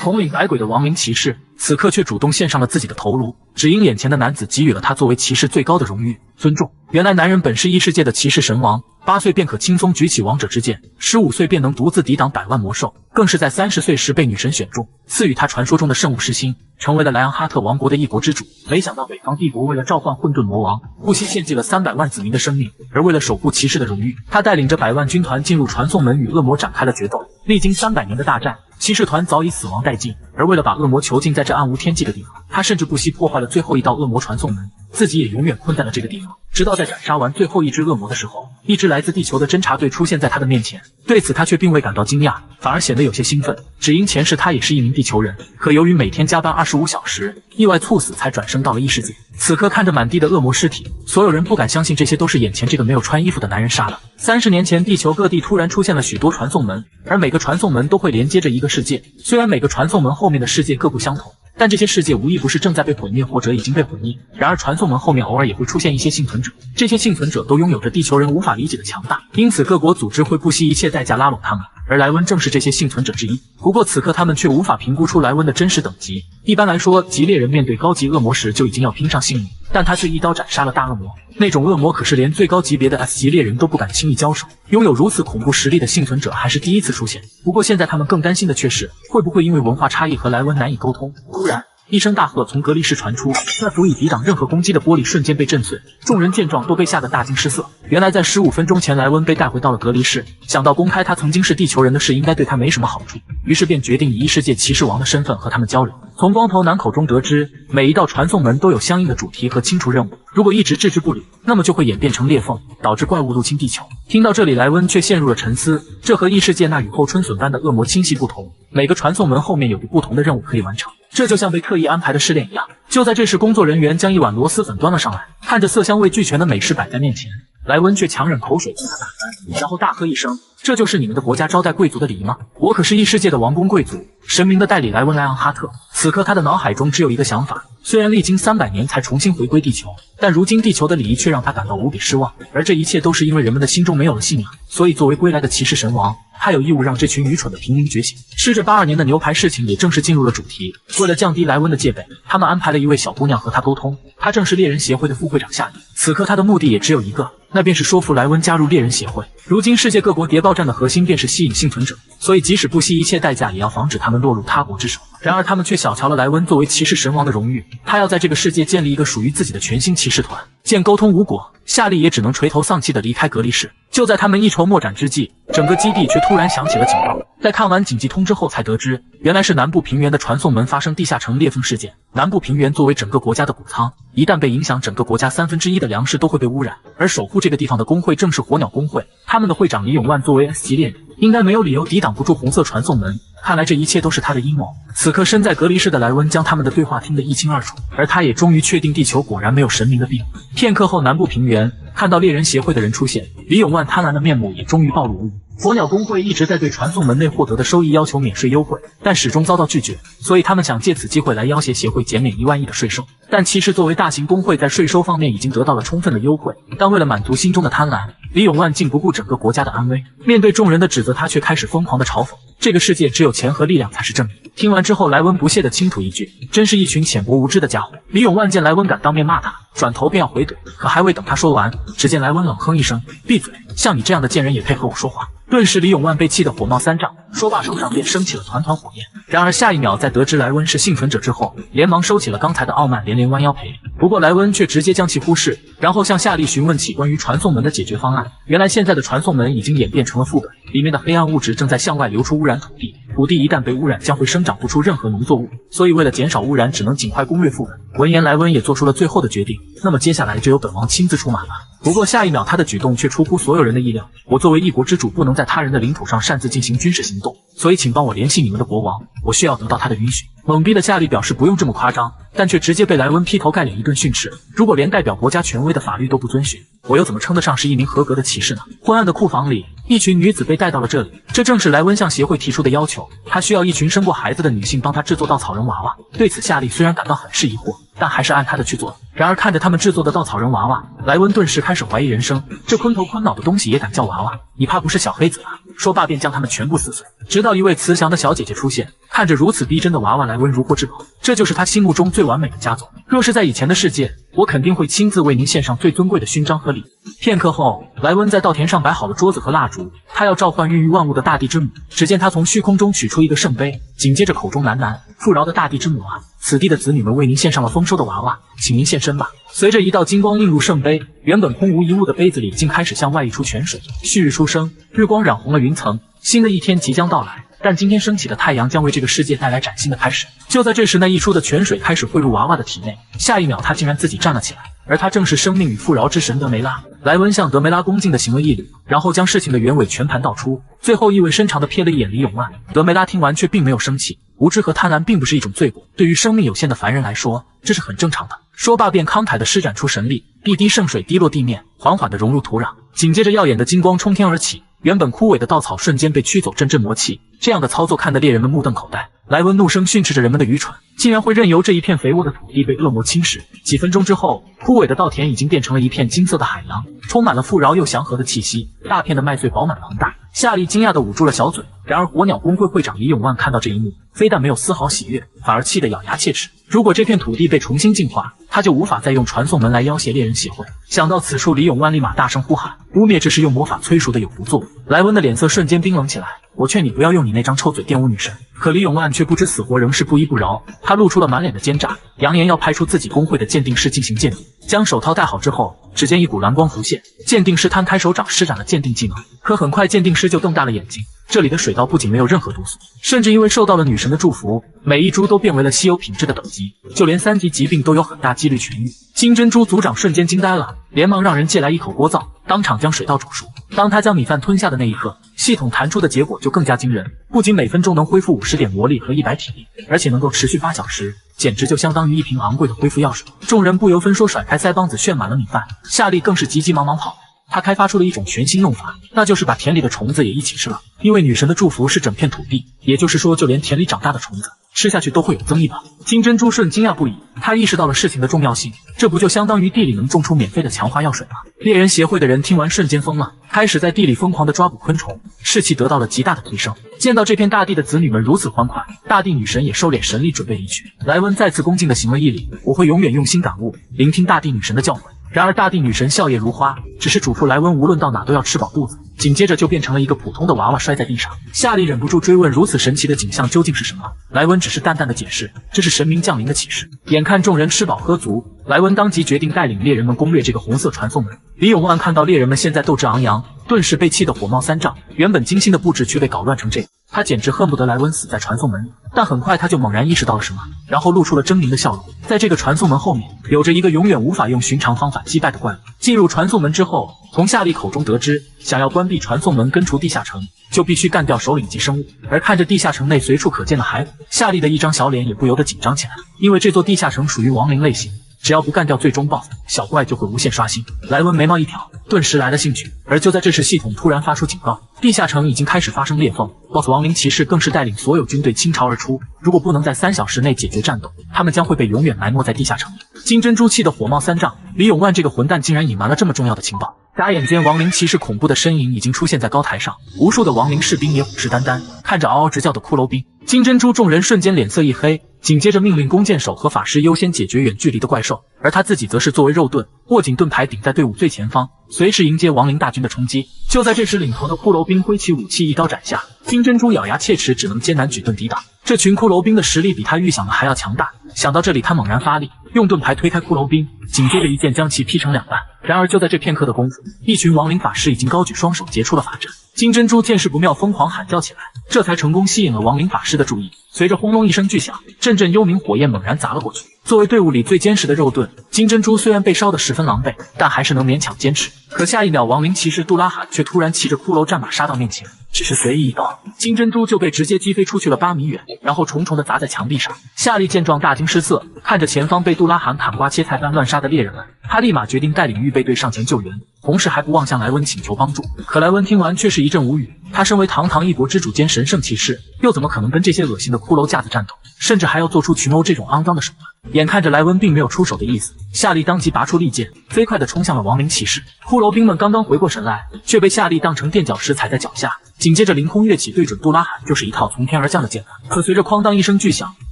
统领百鬼的亡灵骑士，此刻却主动献上了自己的头颅，只因眼前的男子给予了他作为骑士最高的荣誉尊重。原来男人本是异世界的骑士神王，8岁便可轻松举起王者之剑，15岁便能独自抵挡100万魔兽，更是在30岁时被女神选中，赐予他传说中的圣物之心，成为了莱昂哈特王国的一国之主。没想到北方帝国为了召唤混沌魔王，不惜献祭了300万子民的生命，而为了守护骑士的荣誉，他带领着100万军团进入传送门，与恶魔展开了决斗。历经300年的大战，骑士团早已死亡殆尽，而为了把恶魔囚禁在这暗无天际的地方，他甚至不惜破坏了最后一道恶魔传送门，自己也永远困在了这个地方。直到在斩杀完最后一只恶魔的时候，一支来自地球的侦察队出现在他的面前，对此他却并未感到惊讶，反而显得有些兴奋，只因前世他也是一名地球人，可由于每天加班25小时，意外猝死才转生到了异世界。此刻看着满地的恶魔尸体，所有人不敢相信这些都是眼前这个没有穿衣服的男人杀的。30年前，地球各地突然出现了许多传送门，而每个传送门都会连接着一个世界，虽然每个传送门后面的世界各不相同，但这些世界无一不是正在被毁灭或者已经被毁灭。然而传送门后面偶尔也会出现一些幸存者，这些幸存者都拥有着地球人无法理解的强大，因此各国组织会不惜一切代价拉拢他们，而莱温正是这些幸存者之一。不过此刻他们却无法评估出莱温的真实等级。一般来说，级猎人面对高级恶魔时就已经要拼上性命，但他却一刀斩杀了大恶魔。那种恶魔可是连最高级别的 S 级猎人都不敢轻易交手，拥有如此恐怖实力的幸存者还是第一次出现。不过现在他们更担心的却是，会不会因为文化差异和莱温难以沟通。突然一声大喝从隔离室传出，那足以抵挡任何攻击的玻璃瞬间被震碎，众人见状都被吓得大惊失色。原来在15分钟前，莱温被带回到了隔离室，想到公开他曾经是地球人的事应该对他没什么好处，于是便决定以异世界骑士王的身份和他们交流。从光头男口中得知，每一道传送门都有相应的主题和清除任务，如果一直置之不理，那么就会演变成裂缝，导致怪物入侵地球。听到这里，莱温却陷入了沉思，这和异世界那雨后春笋般的恶魔清晰不同，每个传送门后面有个不同的任务可以完成，这就像被特意安排的试炼一样。就在这时，工作人员将一碗螺蛳粉端了上来，看着色香味俱全的美食摆在面前，莱温却强忍口水将它打翻，然后大喝一声：“这就是你们的国家招待贵族的礼仪吗？我可是异世界的王公贵族，神明的代理莱温·莱昂哈特。”此刻他的脑海中只有一个想法，虽然历经300年才重新回归地球，但如今地球的礼仪却让他感到无比失望，而这一切都是因为人们的心中没有了信仰，所以作为归来的骑士神王，他有义务让这群愚蠢的平民觉醒。吃着82年的牛排事情也正式进入了主题，为了降低莱温的戒备，他们安排了一位小姑娘和他沟通，她正是猎人协会的副会长夏莉。此刻他的目的也只有一个，那便是说服莱温加入猎人协会。如今世界各国谍报战的核心便是吸引幸存者，所以即使不惜一切代价也要防止他们落入他国之手。然而他们却小瞧了莱温作为骑士神王的荣誉，他要在这个世界建立一个属于自己的全新骑士团。见沟通无果，夏莉也只能垂头丧气地离开隔离室。就在他们一筹莫展之际，整个基地却突然响起了警报。在看完紧急通知后才得知，原来是南部平原的传送门发生地下城裂缝事件。南部平原作为整个国家的谷仓，一旦被影响，整个国家1/3的粮食都会被污染，而守护这个地方的工会正是火鸟工会，他们的会长李永万作为 S 级猎人，应该没有理由抵挡不住红色传送门，看来这一切都是他的阴谋。此刻身在隔离室的莱温将他们的对话听得一清二楚，而他也终于确定地球果然没有神明的病。片刻后，南部平原看到猎人协会的人出现，李永万贪婪的面目也终于暴露无遗。火鸟工会一直在对传送门内获得的收益要求免税优惠，但始终遭到拒绝，所以他们想借此机会来要挟协会减免1万亿的税收。但其实作为大型工会，在税收方面已经得到了充分的优惠，但为了满足心中的贪婪，李永万竟不顾整个国家的安危。面对众人的指责，他却开始疯狂的嘲讽：这个世界只有钱和力量才是正义。听完之后，莱温不屑地倾吐一句：真是一群浅薄无知的家伙。李永万见莱温敢当面骂他，转头便要回怼，可还未等他说完，只见莱温冷哼一声：闭嘴，像你这样的贱人也配和我说话。顿时李永万被气得火冒三丈，说罢手上便升起了团团火焰。然而下一秒，在得知莱温是幸存者之后，连忙收起了刚才的傲慢，连连弯腰赔礼。不过莱温却直接将其忽视，然后向夏莉询问起关于传送门的解决方案。原来现在的传送门已经演变成了副本，里面的黑暗物质正在向外流出，污染土地，土地一旦被污染将会生长不出任何农作物，所以为了减少污染，只能尽快攻略副本。闻言，莱温也做出了最后的决定，那么接下来就由本王亲自出马了。不过下一秒，他的举动却出乎所有人的意料。我作为一国之主，不能在他人的领土上擅自进行军事行动，所以请帮我联系你们的国王，我需要得到他的允许。懵逼的夏莉表示不用这么夸张，但却直接被莱温劈头盖脸一顿训斥。如果连代表国家权威的法律都不遵循，我又怎么称得上是一名合格的骑士呢？昏暗的库房里，一群女子被带到了这里，这正是莱温向协会提出的要求。他需要一群生过孩子的女性帮他制作稻草人娃娃。对此，夏莉虽然感到很是疑惑，但还是按他的去做了。然而看着他们制作的稻草人娃娃，莱温顿时开始怀疑人生，这昏头昏脑的东西也敢叫娃娃，你怕不是小黑子啊？说罢便将他们全部撕碎。直到一位慈祥的小姐姐出现，看着如此逼真的娃娃，莱文如获至宝，这就是他心目中最完美的家族。若是在以前的世界，我肯定会亲自为您献上最尊贵的勋章和礼物。片刻后，莱文在稻田上摆好了桌子和蜡烛，他要召唤孕育万物的大地之母。只见他从虚空中取出一个圣杯，紧接着口中喃喃：“富饶的大地之母啊，此地的子女们为您献上了丰收的娃娃，请您现身吧。”随着一道金光映入圣杯，原本空无一物的杯子里竟开始向外溢出泉水。旭日初升，日光染红了云层，新的一天即将到来。但今天升起的太阳将为这个世界带来崭新的开始。就在这时，那溢出的泉水开始汇入娃娃的体内，下一秒他竟然自己站了起来，而他正是生命与富饶之神德梅拉。莱文向德梅拉恭敬的行了一礼，然后将事情的原委全盘道出，最后意味深长地瞥了一眼李永万。德梅拉听完却并没有生气，无知和贪婪并不是一种罪过，对于生命有限的凡人来说，这是很正常的。说罢便慷慨地施展出神力，一滴圣水滴落地面，缓缓地融入土壤，紧接着耀眼的金光冲天而起，原本枯萎的稻草瞬间被驱走阵阵魔气。这样的操作看得猎人们目瞪口呆。莱文怒声训斥着人们的愚蠢，竟然会任由这一片肥沃的土地被恶魔侵蚀。几分钟之后，枯萎的稻田已经变成了一片金色的海洋，充满了富饶又祥和的气息，大片的麦穗饱满膨大。夏利惊讶地捂住了小嘴。然而火鸟工会会长李永万看到这一幕，非但没有丝毫喜悦，反而气得咬牙切齿。如果这片土地被重新净化，他就无法再用传送门来要挟猎人协会。想到此处，李永万立马大声呼喊：“污蔑这是用魔法催熟的有毒作物！”莱文的脸色瞬间冰冷起来。我劝你不要用你那张臭嘴玷污女神。可李永万却不知死活，仍是不依不饶。他露出了满脸的奸诈，扬言要派出自己工会的鉴定师进行鉴定。将手套戴好之后，只见一股蓝光浮现，鉴定师摊开手掌施展了鉴定技能。可很快，鉴定师就瞪大了眼睛。这里的水稻不仅没有任何毒素，甚至因为受到了女神的祝福，每一株都变为了稀有品质的等级，就连3级疾病都有很大几率痊愈。金珍珠族长瞬间惊呆了，连忙让人借来一口锅灶，当场将水稻煮熟。当他将米饭吞下的那一刻，系统弹出的结果就更加惊人，不仅每分钟能恢复50点魔力和100体力，而且能够持续8小时，简直就相当于一瓶昂贵的恢复药水。众人不由分说甩开腮帮子炫满了米饭，夏利更是急急忙忙跑。他开发出了一种全新用法，那就是把田里的虫子也一起吃了。因为女神的祝福是整片土地，也就是说，就连田里长大的虫子吃下去都会有增益吧。金珍珠顺惊讶不已，他意识到了事情的重要性，这不就相当于地里能种出免费的强化药水吗？猎人协会的人听完瞬间疯了，开始在地里疯狂地抓捕昆虫，士气得到了极大的提升。见到这片大地的子女们如此欢快，大地女神也收敛神力，准备离去。莱文再次恭敬地行了一礼，我会永远用心感悟，聆听大地女神的教诲。然而大地女神笑靥如花，只是嘱咐莱文无论到哪都要吃饱肚子，紧接着就变成了一个普通的娃娃摔在地上。夏利忍不住追问，如此神奇的景象究竟是什么？莱文只是淡淡的解释，这是神明降临的启示。眼看众人吃饱喝足，莱文当即决定带领猎人们攻略这个红色传送门。李永万看到猎人们现在斗志昂扬，顿时被气得火冒三丈，原本精心的布置却被搞乱成这样，他简直恨不得莱文死在传送门里。但很快他就猛然意识到了什么，然后露出了狰狞的笑容。在这个传送门后面，有着一个永远无法用寻常方法击败的怪物。进入传送门之后，从夏利口中得知，想要关闭传送门根除地下城，就必须干掉首领级生物。而看着地下城内随处可见的骸骨，夏利的一张小脸也不由得紧张起来，因为这座地下城属于亡灵类型，只要不干掉最终 BOSS， 小怪就会无限刷新。莱文眉毛一挑，顿时来了兴趣。而就在这时，系统突然发出警告，地下城已经开始发生裂缝， BOSS 亡灵骑士更是带领所有军队倾巢而出，如果不能在3小时内解决战斗，他们将会被永远埋没在地下城里。金珍珠气得火冒三丈，李永万这个混蛋竟然隐瞒了这么重要的情报。眨眼间，亡灵骑士恐怖的身影已经出现在高台上，无数的亡灵士兵也虎视眈眈，看着嗷嗷直叫的骷髅兵。金珍珠众人瞬间脸色一黑，紧接着命令弓箭手和法师优先解决远距离的怪兽，而他自己则是作为肉盾，握紧盾牌顶在队伍最前方，随时迎接亡灵大军的冲击。就在这时，领头的骷髅兵挥起武器一刀斩下，金珍珠咬牙切齿，只能艰难举盾抵挡。这群骷髅兵的实力比他预想的还要强大，想到这里，他猛然发力，用盾牌推开骷髅兵，紧接着一剑将其劈成2半。然而就在这片刻的功夫，一群亡灵法师已经高举双手结出了法阵。金珍珠见势不妙，疯狂喊叫起来，这才成功吸引了亡灵法师的注意。随着轰隆一声巨响，阵阵幽冥火焰猛然砸了过去。作为队伍里最坚实的肉盾，金珍珠虽然被烧得十分狼狈，但还是能勉强坚持。可下一秒，亡灵骑士杜拉罕却突然骑着骷髅战马杀到面前，只是随意一刀，金珍珠就被直接击飞出去了8米远，然后重重地砸在墙壁上。夏利见状大惊失色，看着前方被杜拉罕砍瓜切菜般乱杀的猎人们，他立马决定带领预备队上前救援。同时还不忘向莱温请求帮助。可莱温听完却是一阵无语，他身为堂堂一国之主兼神圣骑士，又怎么可能跟这些恶心的骷髅架子战斗，甚至还要做出群殴这种肮脏的手段？眼看着莱温并没有出手的意思，夏利当即拔出利剑，飞快地冲向了亡灵骑士。骷髅兵们刚刚回过神来，却被夏利当成垫脚石踩在脚下，紧接着凌空跃起，对准杜拉罕就是一套从天而降的剑法。可随着哐当一声巨响，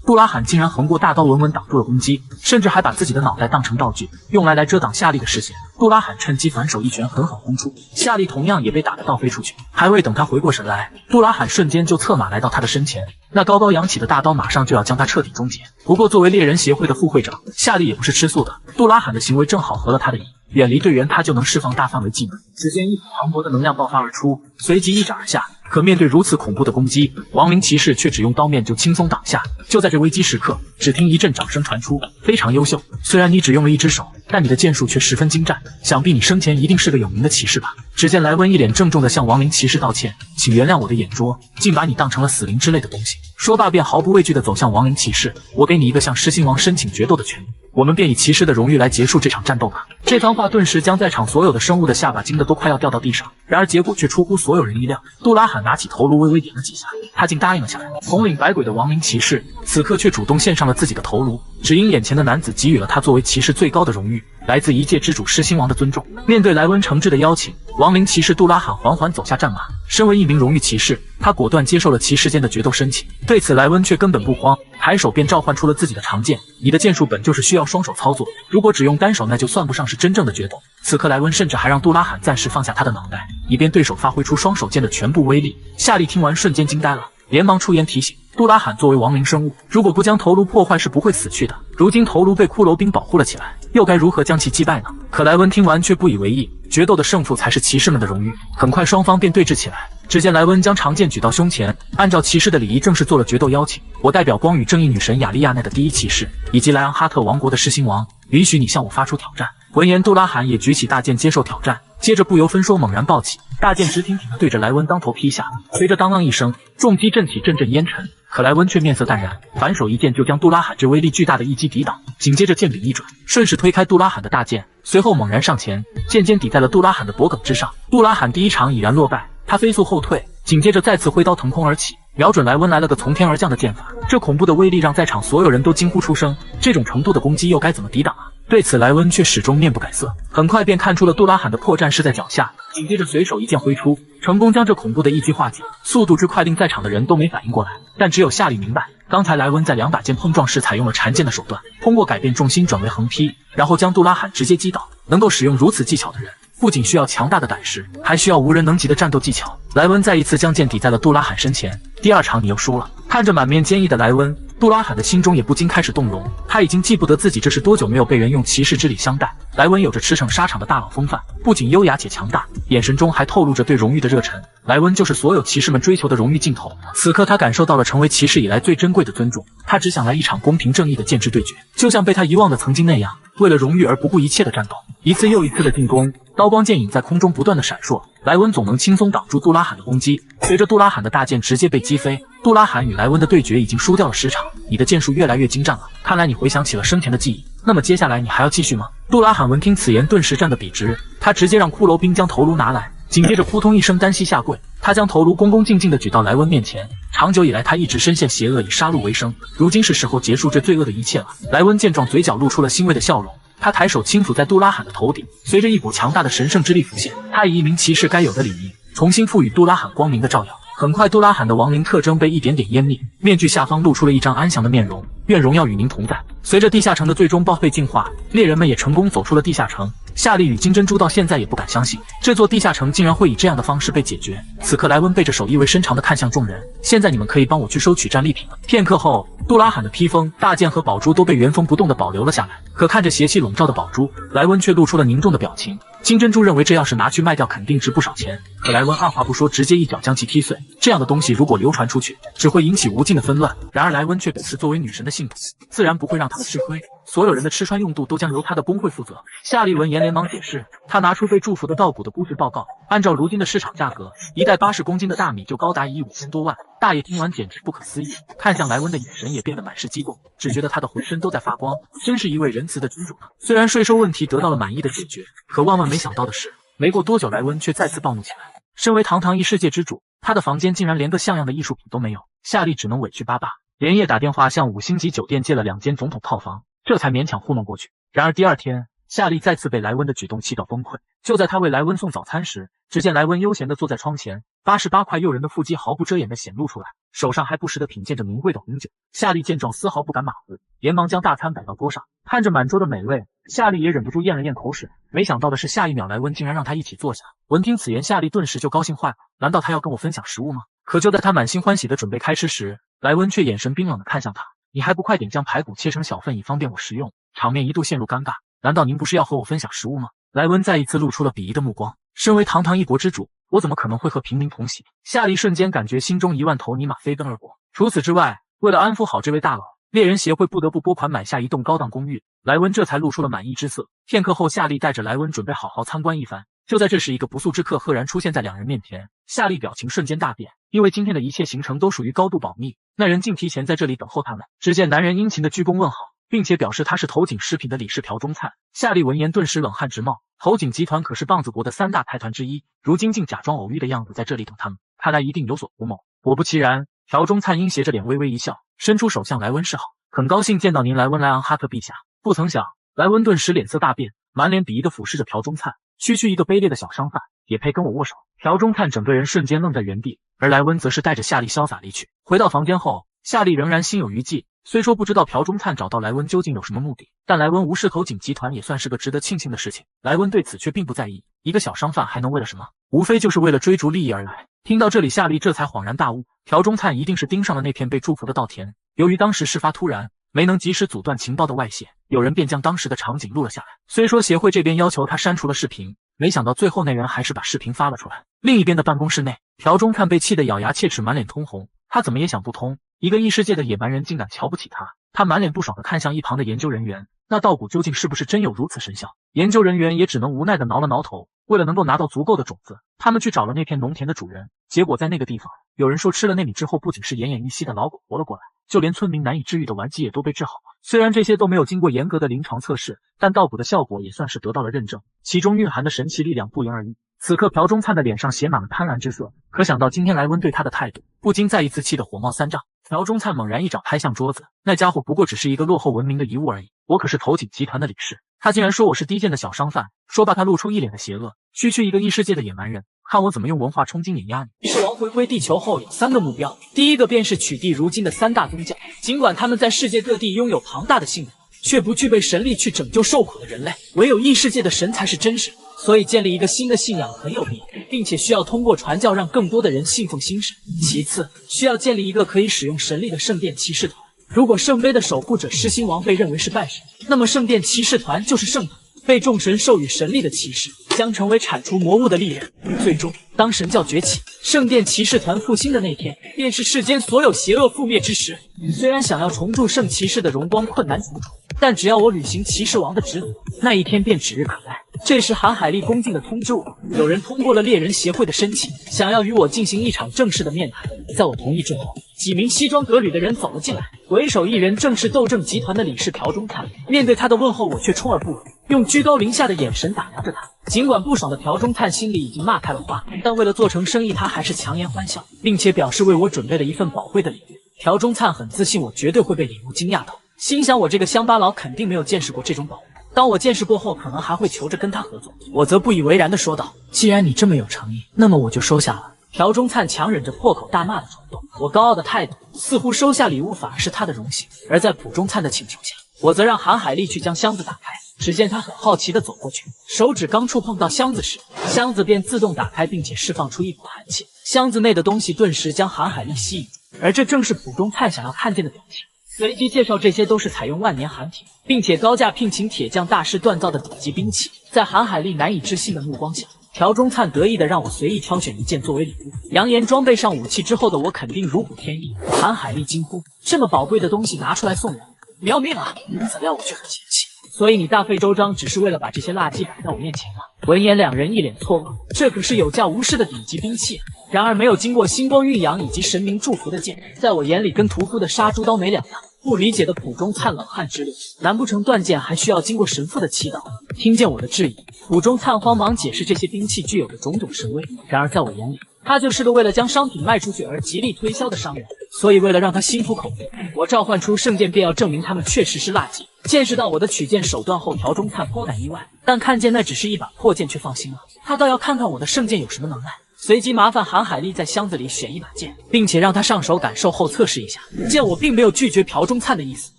杜拉罕竟然横过大刀，稳稳挡住了攻击，甚至还把自己的脑袋当成道具，用来遮挡夏利的视线。杜拉罕趁机反手一拳狠狠轰出，夏利同样也被打得倒飞出去。还未等他回过神来，杜拉罕瞬间就策马来到他的身前，那高高扬起的大刀马上就要将他彻底终结。不过作为猎人协会的副会长，夏利也不是吃素的，杜拉罕的行为正好合了他的意。远离队员，他就能释放大范围技能。只见一股磅礴的能量爆发而出，随即一斩而下。可面对如此恐怖的攻击，亡灵骑士却只用刀面就轻松挡下。就在这危机时刻，只听一阵掌声传出，非常优秀。虽然你只用了一只手，但你的剑术却十分精湛，想必你生前一定是个有名的骑士吧？只见莱温一脸郑重地向亡灵骑士道歉，请原谅我的眼拙，竟把你当成了死灵之类的东西。说罢便毫不畏惧地走向亡灵骑士，我给你一个向狮心王申请决斗的权利，我们便以骑士的荣誉来结束这场战斗吧。这番话顿时将在场所有的生物的下巴惊得都快要掉到地上，然而结果却出乎所有人意料。杜拉罕拿起头颅微微点了几下，他竟答应了下来。统领百鬼的亡灵骑士此刻却主动献上了自己的头颅，只因眼前的男子给予了他作为骑士最高的荣誉，来自一界之主狮心王的尊重。面对莱温诚挚的邀请，亡灵骑士杜拉罕缓缓走下战马。身为一名荣誉骑士，他果断接受了骑士间的决斗申请。对此莱温却根本不慌，抬手便召唤出了自己的长剑。你的剑术本就是需要双手操作，如果只用单手，那就算不上是真正的决斗。此刻莱温甚至还让杜拉罕暂时放下他的脑袋，以便对手发挥出双手剑的全部威力。夏利听完瞬间惊呆了，连忙出言提醒杜拉罕，作为亡灵生物，如果不将头颅破坏是不会死去的。如今头颅被骷髅兵保护了起来，又该如何将其击败呢？可莱温听完却不以为意，决斗的胜负才是骑士们的荣誉。很快双方便对峙起来。只见莱温将长剑举到胸前，按照骑士的礼仪正式做了决斗邀请。我代表光与正义女神雅利亚奈的第一骑士，以及莱昂哈特王国的狮心王，允许你向我发出挑战。闻言，杜拉罕也举起大剑接受挑战，接着不由分说猛然抱起，大剑直挺挺地对着莱温当头劈下。随着当啷一声，重击震起阵阵烟尘。可莱温却面色淡然，反手一剑就将杜拉罕这威力巨大的一击抵挡，紧接着剑柄一转，顺势推开杜拉罕的大剑，随后猛然上前，剑尖抵在了杜拉罕的脖颈之上。杜拉罕第一场已然落败，他飞速后退，紧接着再次挥刀腾空而起，瞄准莱温来了个从天而降的剑法。这恐怖的威力让在场所有人都惊呼出声，这种程度的攻击又该怎么抵挡啊？对此莱温却始终面不改色，很快便看出了杜拉罕的破绽是在脚下，紧接着随手一剑挥出，成功将这恐怖的一击化解。速度之快令在场的人都没反应过来，但只有夏利明白，刚才莱温在两把剑碰撞时采用了缠剑的手段，通过改变重心转为横劈，然后将杜拉罕直接击倒。能够使用如此技巧的人，不仅需要强大的胆识，还需要无人能及的战斗技巧。莱温再一次将剑抵在了杜拉罕身前。第二场你又输了。看着满面坚毅的莱温，杜拉罕的心中也不禁开始动容。他已经记不得自己这是多久没有被人用骑士之礼相待。莱温有着驰骋沙场的大佬风范，不仅优雅且强大，眼神中还透露着对荣誉的热忱。莱温就是所有骑士们追求的荣誉尽头。此刻他感受到了成为骑士以来最珍贵的尊重。他只想来一场公平正义的剑之对决，就像被他遗忘的曾经那样，为了荣誉而不顾一切的战斗。一次又一次的进攻，刀光剑影在空中不断的闪烁，莱温总能轻松挡住杜拉罕的攻击。随着杜拉罕的大剑直接被击飞，杜拉罕与莱温的对决已经输掉了10场。你的剑术越来越精湛了，看来你回想起了生前的记忆。那么接下来你还要继续吗？杜拉罕闻听此言，顿时站得笔直，他直接让骷髅兵将头颅拿来，紧接着扑通一声单膝下跪，他将头颅恭恭敬敬地举到莱温面前。长久以来他一直深陷邪恶，以杀戮为生，如今是时候结束这罪恶的一切了。莱温见状，嘴角露出了欣慰的笑容，他抬手轻抚在杜拉罕的头顶，随着一股强大的神圣之力浮现，他以一名骑士该有的礼仪，重新赋予杜拉罕光明的照耀。很快杜拉罕的亡灵特征被一点点湮灭，面具下方露出了一张安详的面容，愿荣耀与您同在。随着地下城的最终报废进化，猎人们也成功走出了地下城。夏利与金珍珠到现在也不敢相信，这座地下城竟然会以这样的方式被解决。此刻莱温背着手意味深长地看向众人，现在你们可以帮我去收取战利品了。片刻后，杜拉罕的披风、大剑和宝珠都被原封不动地保留了下来。可看着邪气笼罩的宝珠，莱温却露出了凝重的表情。金珍珠认为这要是拿去卖掉肯定值不少钱，可莱温二话不说，直接一脚将其踢碎。这样的东西如果流传出去，只会引起无尽的纷乱。然而莱温却表示，作为女神的信徒，自然不会让他们吃亏，所有人的吃穿用度都将由他的工会负责。夏利闻言连忙解释，他拿出被祝福的稻谷的估值报告，按照如今的市场价格，一袋80公斤的大米就高达1亿5千多万。大爷听完简直不可思议，看向莱温的眼神也变得满是激动，只觉得他的浑身都在发光，真是一位仁慈的君主呢。虽然税收问题得到了满意的解决，可万万没想到的是，没过多久，莱温却再次暴怒起来。身为堂堂异世界之主，他的房间竟然连个像样的艺术品都没有，夏利只能委屈巴巴，连夜打电话向5星级酒店借了2间总统套房，这才勉强糊弄过去。然而第二天，夏利再次被莱温的举动气到崩溃。就在他为莱温送早餐时，只见莱温悠闲地坐在窗前，88块诱人的腹肌毫不遮掩地显露出来，手上还不时地品鉴着名贵的红酒。夏利见状丝毫不敢马虎，连忙将大餐摆到桌上，看着满桌的美味，夏利也忍不住咽了咽口水。没想到的是，下一秒莱温竟然让他一起坐下。闻听此言，夏利顿时就高兴坏了，难道他要跟我分享食物吗？可就在他满心欢喜地准备开吃时，莱温却眼神冰冷地看向他，你还不快点将排骨切成小份，以方便我食用？场面一度陷入尴尬。难道您不是要和我分享食物吗？莱温再一次露出了鄙夷的目光。身为堂堂一国之主，我怎么可能会和平民同席？夏利瞬间感觉心中1万头尼玛飞奔而过。除此之外，为了安抚好这位大佬，猎人协会不得不拨款买下一栋高档公寓，莱温这才露出了满意之色。片刻后，夏利带着莱温准备好好参观一番。就在这时，一个不速之客赫然出现在两人面前。夏利表情瞬间大变，因为今天的一切行程都属于高度保密，那人竟提前在这里等候他们。只见男人殷勤的鞠躬问好，并且表示他是头井食品的理事朴中灿。夏利闻言顿时冷汗直冒，头井集团可是棒子国的3大财团之一，如今竟假装偶遇的样子在这里等他们，看来一定有所图谋。果不其然，朴中灿阴斜着脸微微一笑，伸出手向莱温示好，很高兴见到您，莱温莱昂哈特陛下。不曾想，莱温顿时脸色大变，满脸鄙夷地俯视着朴中灿，区区一个卑劣的小商贩，也配跟我握手？朴中灿整个人瞬间愣在原地，而莱温则是带着夏利潇洒离去。回到房间后，夏利仍然心有余悸。虽说不知道朴中灿找到莱温究竟有什么目的，但莱温无视头井集团也算是个值得庆幸的事情。莱温对此却并不在意，一个小商贩还能为了什么？无非就是为了追逐利益而来。听到这里，夏利这才恍然大悟，朴中灿一定是盯上了那片被祝福的稻田。由于当时事发突然，没能及时阻断情报的外泄，有人便将当时的场景录了下来。虽说协会这边要求他删除了视频，没想到最后那人还是把视频发了出来。另一边的办公室内，朴中灿被气得咬牙切齿，满脸通红。他怎么也想不通，一个异世界的野蛮人竟敢瞧不起他。他满脸不爽地看向一旁的研究人员，那稻谷究竟是不是真有如此神效？研究人员也只能无奈地挠了挠头。为了能够拿到足够的种子，他们去找了那片农田的主人，结果在那个地方，有人说吃了那米之后，不仅是奄奄一息的老狗活了过来，就连村民难以治愈的顽疾也都被治好了。虽然这些都没有经过严格的临床测试，但稻谷的效果也算是得到了认证，其中蕴含的神奇力量不言而喻。此刻朴中灿的脸上写满了贪婪之色，可想到今天莱温对他的态度，不禁再一次气得火冒三丈。朴中灿猛然一掌拍向桌子，那家伙不过只是一个落后文明的遗物而已，我可是头井集团的理事，他竟然说我是低贱的小商贩。说罢，他露出一脸的邪恶，区区一个异世界的野蛮人，看我怎么用文化冲击碾压你。狮王回归地球后有3个目标，第一个便是取缔如今的3大宗教，尽管他们在世界各地拥有庞大的信仰，却不具备神力去拯救受苦的人类，唯有异世界的神才是真神，所以建立一个新的信仰很有必要，并且需要通过传教让更多的人信奉新神。其次，需要建立一个可以使用神力的圣殿骑士团。如果圣杯的守护者狮心王被认为是败神，那么圣殿骑士团就是圣团，被众神授予神力的骑士将成为铲除魔物的利刃。最终，当神教崛起，圣殿骑士团复兴的那天，便是世间所有邪恶覆灭之时。虽然想要重铸圣骑士的荣光困难重重，但只要我履行骑士王的职责，那一天便指日可待。这时，韩海利恭敬地通知我，有人通过了猎人协会的申请，想要与我进行一场正式的面谈。在我同意之后，几名西装革履的人走了进来，为首一人正是斗正集团的理事朴中灿。面对他的问候，我却充耳不闻，用居高临下的眼神打量着他。尽管不爽的朴中灿心里已经骂开了花，但为了做成生意，他还是强颜欢笑，并且表示为我准备了一份宝贵的礼物。朴中灿很自信，我绝对会被礼物惊讶到，心想我这个乡巴佬肯定没有见识过这种宝物。当我见识过后，可能还会求着跟他合作。我则不以为然地说道：“既然你这么有诚意，那么我就收下了。”朴中灿强忍着破口大骂的冲动，我高傲的态度似乎收下礼物反而是他的荣幸。而在朴中灿的请求下，我则让韩海利去将箱子打开。只见他很好奇地走过去，手指刚触碰到箱子时，箱子便自动打开，并且释放出一股寒气。箱子内的东西顿时将韩海利吸引，而这正是朴中灿想要看见的表情。随即介绍，这些都是采用万年寒铁，并且高价聘请铁匠大师锻造的顶级兵器。在韩海利难以置信的目光下，朴中灿得意地让我随意挑选一件作为礼物，扬言装备上武器之后的我肯定如虎添翼。韩海利惊呼：“这么宝贵的东西拿出来送人，不要命啊！”怎料我却很嫌弃。所以你大费周章只是为了把这些垃圾摆在我面前吗？闻言，两人一脸错愕，这可是有价无市的顶级兵器啊！然而没有经过星光晕阳以及神明祝福的剑，在我眼里跟屠夫的杀猪刀没两样。不理解的朴中灿冷汗直流，难不成断剑还需要经过神父的祈祷？听见我的质疑，府中灿慌忙解释这些兵器具有的种种神威，然而在我眼里，他就是个为了将商品卖出去而极力推销的商人。所以为了让他心服口服，我召唤出圣剑便要证明他们确实是垃圾。见识到我的取剑手段后，朴中灿颇感意外，但看见那只是一把破剑却放心了。他倒要看看我的圣剑有什么能耐。随即麻烦韩海丽在箱子里选一把剑，并且让他上手感受后测试一下。见我并没有拒绝朴中灿的意思，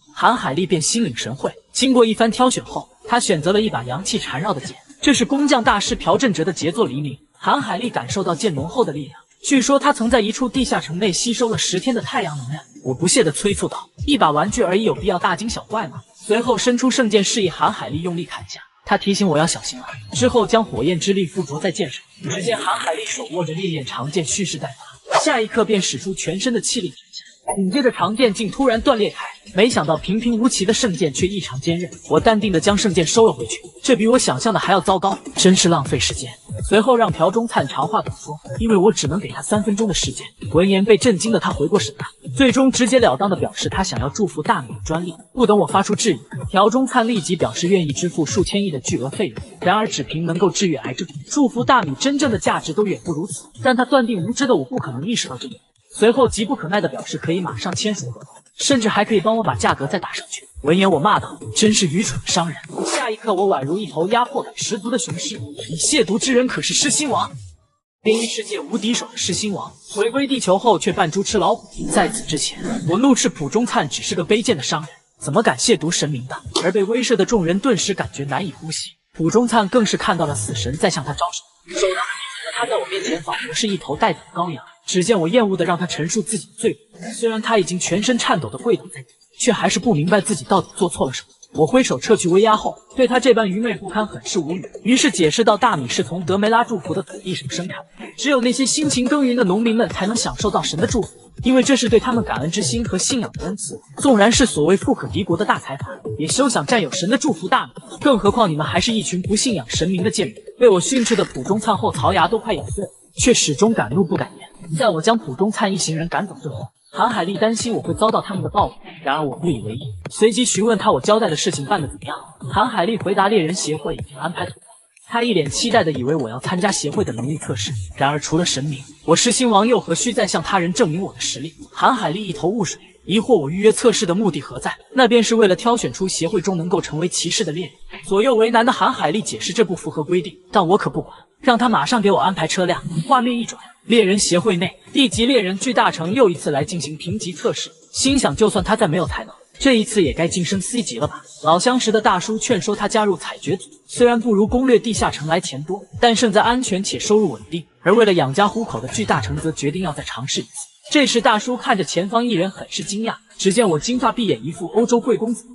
韩海丽便心领神会。经过一番挑选后，他选择了一把阳气缠绕的剑，这是工匠大师朴正哲的杰作黎明。韩海丽感受到剑浓厚的力量，据说他曾在一处地下城内吸收了10天的太阳能量。我不屑地催促道：“一把玩具而已，有必要大惊小怪吗？”随后伸出圣剑示意韩海丽用力砍下。他提醒我要小心了，之后将火焰之力附着在剑上。只见韩海丽手握着烈焰长剑蓄势待发，下一刻便使出全身的气力斩下，紧接着长剑竟突然断裂开。没想到平平无奇的圣剑却异常坚韧，我淡定地将圣剑收了回去。这比我想象的还要糟糕，真是浪费时间。随后让朴中灿长话短说，因为我只能给他3分钟的时间。闻言被震惊的他回过神来，最终直截了当的表示他想要祝福大米的专利。不等我发出质疑，朴中灿立即表示愿意支付数千亿的巨额费用。然而只凭能够治愈癌症，祝福大米真正的价值都远不如此。但他断定无知的我不可能意识到这一点。随后急不可耐地表示可以马上签署合同，甚至还可以帮我把价格再打上去。闻言我骂道：“真是愚蠢的商人！”下一刻我宛如一头压迫感十足的雄狮，你亵渎之人可是狮心王，另一世界无敌手的狮心王回归地球后却扮猪吃老虎。在此之前，我怒斥朴中灿只是个卑贱的商人，怎么敢亵渎神明的？而被威慑的众人顿时感觉难以呼吸。朴中灿更是看到了死神在向他招手，手拿他在我面前仿佛是一头待宰的羔羊。只见我厌恶地让他陈述自己的罪过，虽然他已经全身颤抖地跪倒在地，却还是不明白自己到底做错了什么。我挥手撤去威压后，对他这般愚昧不堪很是无语，于是解释到大米是从德梅拉祝福的土地上生产的，只有那些辛勤耕耘的农民们才能享受到神的祝福，因为这是对他们感恩之心和信仰的恩赐。纵然是所谓富可敌国的大财阀，也休想占有神的祝福大米，更何况你们还是一群不信仰神明的贱民。被我训斥的朴中灿后槽牙都快咬碎了，却始终敢怒不敢言。在我将朴中灿一行人赶走之后，韩海丽担心我会遭到他们的报复，然而我不以为意，随即询问他我交代的事情办得怎么样。韩海丽回答猎人协会已经安排妥当。他一脸期待的以为我要参加协会的能力测试，然而除了神明，我狮心王又何须再向他人证明我的实力？韩海丽一头雾水，疑惑我预约测试的目的何在？那便是为了挑选出协会中能够成为骑士的猎人。左右为难的韩海丽解释这不符合规定，但我可不管，让他马上给我安排车辆。画面一转，猎人协会内，地级猎人巨大成又一次来进行评级测试。心想，就算他再没有才能，这一次也该晋升 C 级了吧？老相识的大叔劝说他加入采掘组，虽然不如攻略地下城来钱多，但胜在安全且收入稳定。而为了养家糊口的巨大成则决定要再尝试一次。这时大叔看着前方一人很是惊讶，只见我金发碧眼，一副欧洲贵公子，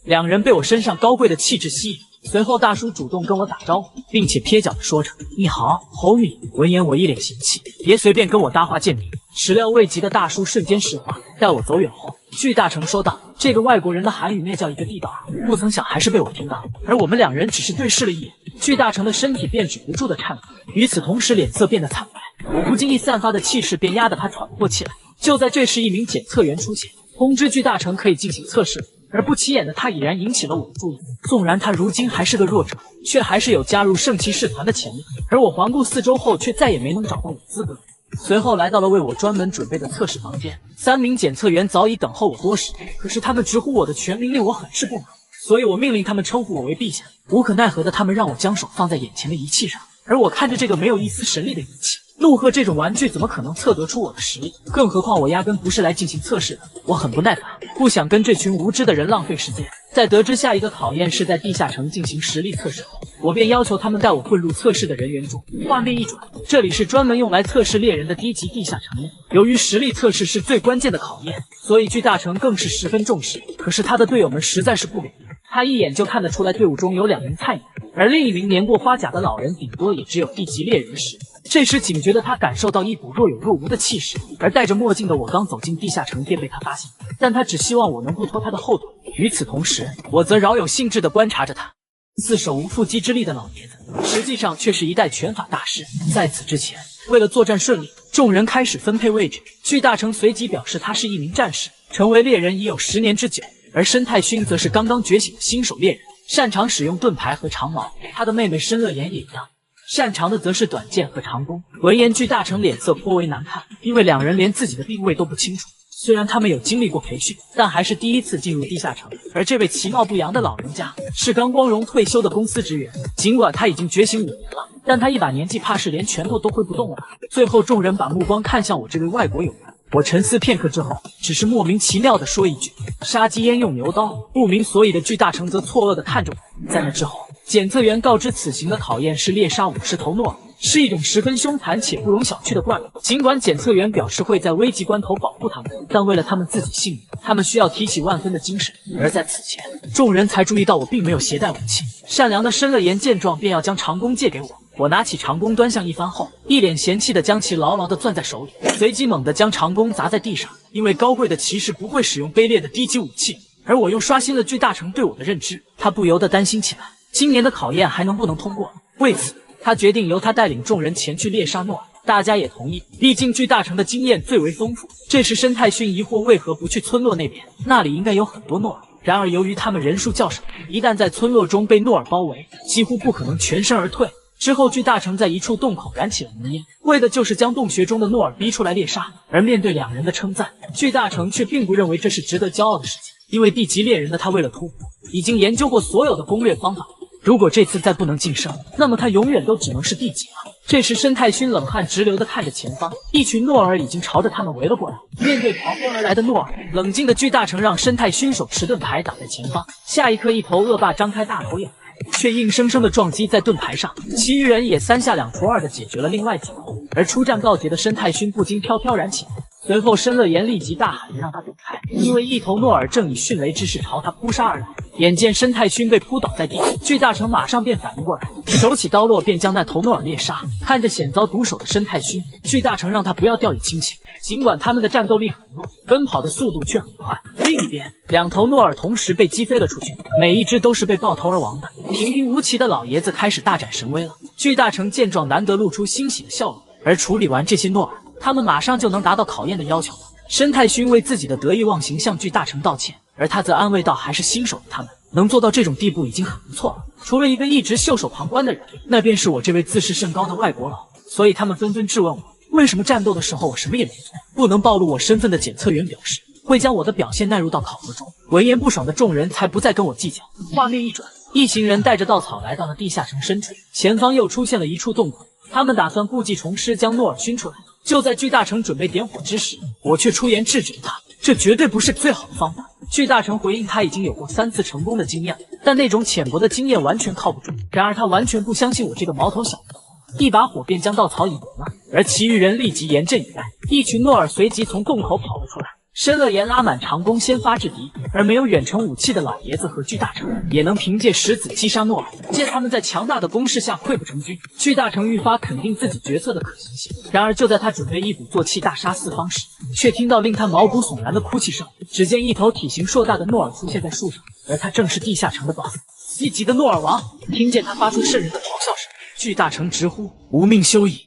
两人被我身上高贵的气质吸引。随后大叔主动跟我打招呼，并且撇脚地说着：“你好，侯米。”闻言我一脸嫌弃，别随便跟我搭话见面。始料未及的大叔瞬间石化，待我走远后，巨大成说道：“这个外国人的韩语那叫一个地道。”不曾想还是被我听到，而我们两人只是对视了一眼，巨大成的身体便止不住的颤抖，与此同时脸色变得惨白，我不经意散发的气势便压得他喘不过气来。就在这时，一名检测员出现，通知巨大成可以进行测试。而不起眼的他已然引起了我的注意，纵然他如今还是个弱者，却还是有加入圣骑士团的潜力。而我环顾四周后，却再也没能找到有资格。随后来到了为我专门准备的测试房间，3名检测员早已等候我多时，可是他们直呼我的全名令我很是不满，所以我命令他们称呼我为陛下。无可奈何的他们让我将手放在眼前的仪器上，而我看着这个没有一丝神力的仪器，怒喝这种玩具怎么可能测得出我的实力？更何况我压根不是来进行测试的。我很不耐烦，不想跟这群无知的人浪费时间。在得知下一个考验是在地下城进行实力测试后，我便要求他们带我混入测试的人员中。画面一转，这里是专门用来测试猎人的低级地下城内。由于实力测试是最关键的考验，所以巨大成更是十分重视。可是他的队友们实在是不给力，他一眼就看得出来队伍中有2名菜鸟，而另一名年过花甲的老人顶多也只有地级猎人的实力。这时警觉的他感受到一股若有若无的气势，而戴着墨镜的我刚走进地下城便被他发现，但他只希望我能不拖他的后腿。与此同时，我则饶有兴致地观察着他。自首无缚鸡之力的老爷子，实际上却是一代拳法大师。在此之前，为了作战顺利，众人开始分配位置。巨大成随即表示他是一名战士，成为猎人已有10年之久，而申太勋则是刚刚觉醒的新手猎人。擅长使用盾牌和长矛，他的妹妹申乐妍也一样。擅长的则是短剑和长弓。闻言，巨大成脸色颇为难看，因为两人连自己的定位都不清楚。虽然他们有经历过培训，但还是第一次进入地下城。而这位其貌不扬的老人家是刚光荣退休的公司职员，尽管他已经觉醒5年了，但他一把年纪怕是连拳头都挥不动了。最后，众人把目光看向我这位外国友人。我沉思片刻之后，只是莫名其妙地说一句：“杀鸡焉用牛刀。”不明所以的巨大成则错愕地看着我。在那之后，检测员告知此行的考验是猎杀50头诺尔，是一种十分凶残且不容小觑的怪物。尽管检测员表示会在危急关头保护他们，但为了他们自己性命，他们需要提起万分的精神。而在此前，众人才注意到我并没有携带武器。善良的申乐妍见状，便要将长弓借给我。我拿起长弓端详一番后，一脸嫌弃地将其牢牢地攥在手里，随即猛地将长弓砸在地上。因为高贵的骑士不会使用卑劣的低级武器，而我又刷新了巨大成对我的认知，他不由得担心起来，今年的考验还能不能通过。为此，他决定由他带领众人前去猎杀诺尔。大家也同意，毕竟巨大成的经验最为丰富。这时申太勋疑惑为何不去村落那边，那里应该有很多诺尔。然而由于他们人数较少，一旦在村落中被诺尔包围，几乎不可能全身而退。之后，巨大成在一处洞口燃起了浓烟，为的就是将洞穴中的诺尔逼出来猎杀。而面对两人的称赞，巨大成却并不认为这是值得骄傲的事情，因为地级猎人的他为了突破，已经研究过所有的攻略方法。如果这次再不能晋升，那么他永远都只能是地级了。这时，申太勋冷汗直流地看着前方，一群诺尔已经朝着他们围了过来。面对狂奔而来的诺尔，冷静的巨大成让申太勋手持盾牌挡在前方。下一刻，一头恶霸张开大口咬来，却硬生生的撞击在盾牌上，其余人也3下2除2的解决了另外几头。而出战告捷的申太勋不禁飘飘然起来。随后，申乐妍立即大喊着让他躲开，因为一头诺尔正以迅雷之势朝他扑杀而来。眼见申太勋被扑倒在地，巨大成马上便反应过来，手起刀落便将那头诺尔猎杀。看着险遭毒手的申太勋，巨大成让他不要掉以轻心。尽管他们的战斗力很弱，奔跑的速度却很快。另一边，2头诺尔同时被击飞了出去，每一只都是被爆头而亡的。平平无奇的老爷子开始大展神威了。巨大成见状，难得露出欣喜的笑容。而处理完这些诺尔，他们马上就能达到考验的要求了。申太勋为自己的得意忘形向巨大成道歉，而他则安慰道：“还是新手的他们能做到这种地步已经很不错了，除了一个一直袖手旁观的人，那便是我这位自视甚高的外国佬。”所以他们纷纷质问我，为什么战斗的时候我什么也没做？不能暴露我身份的检测员表示，会将我的表现纳入到考核中。闻言不爽的众人才不再跟我计较。画面一转，一行人带着稻草来到了地下城深处，前方又出现了一处洞口。他们打算故技重施，将诺尔熏出来。就在巨大成准备点火之时，我却出言制止了他，这绝对不是最好的方法。巨大成回应，他已经有过3次成功的经验，但那种浅薄的经验完全靠不住。然而他完全不相信我这个毛头小子，一把火便将稻草引燃了，而其余人立即严阵以待。一群诺尔随即从洞口跑了出来。申乐妍拉满长弓先发制敌，而没有远程武器的老爷子和巨大成也能凭借石子击杀诺尔。见他们在强大的攻势下溃不成军，巨大成愈发肯定自己决策的可行性。然而就在他准备一鼓作气大杀四方时，却听到令他毛骨悚然的哭泣声。只见一头体型硕大的诺尔出现在树上，而他正是地下城的 BOSS 1级的诺尔王。听见他发出瘆人的咆哮声，巨大成直呼无命休矣。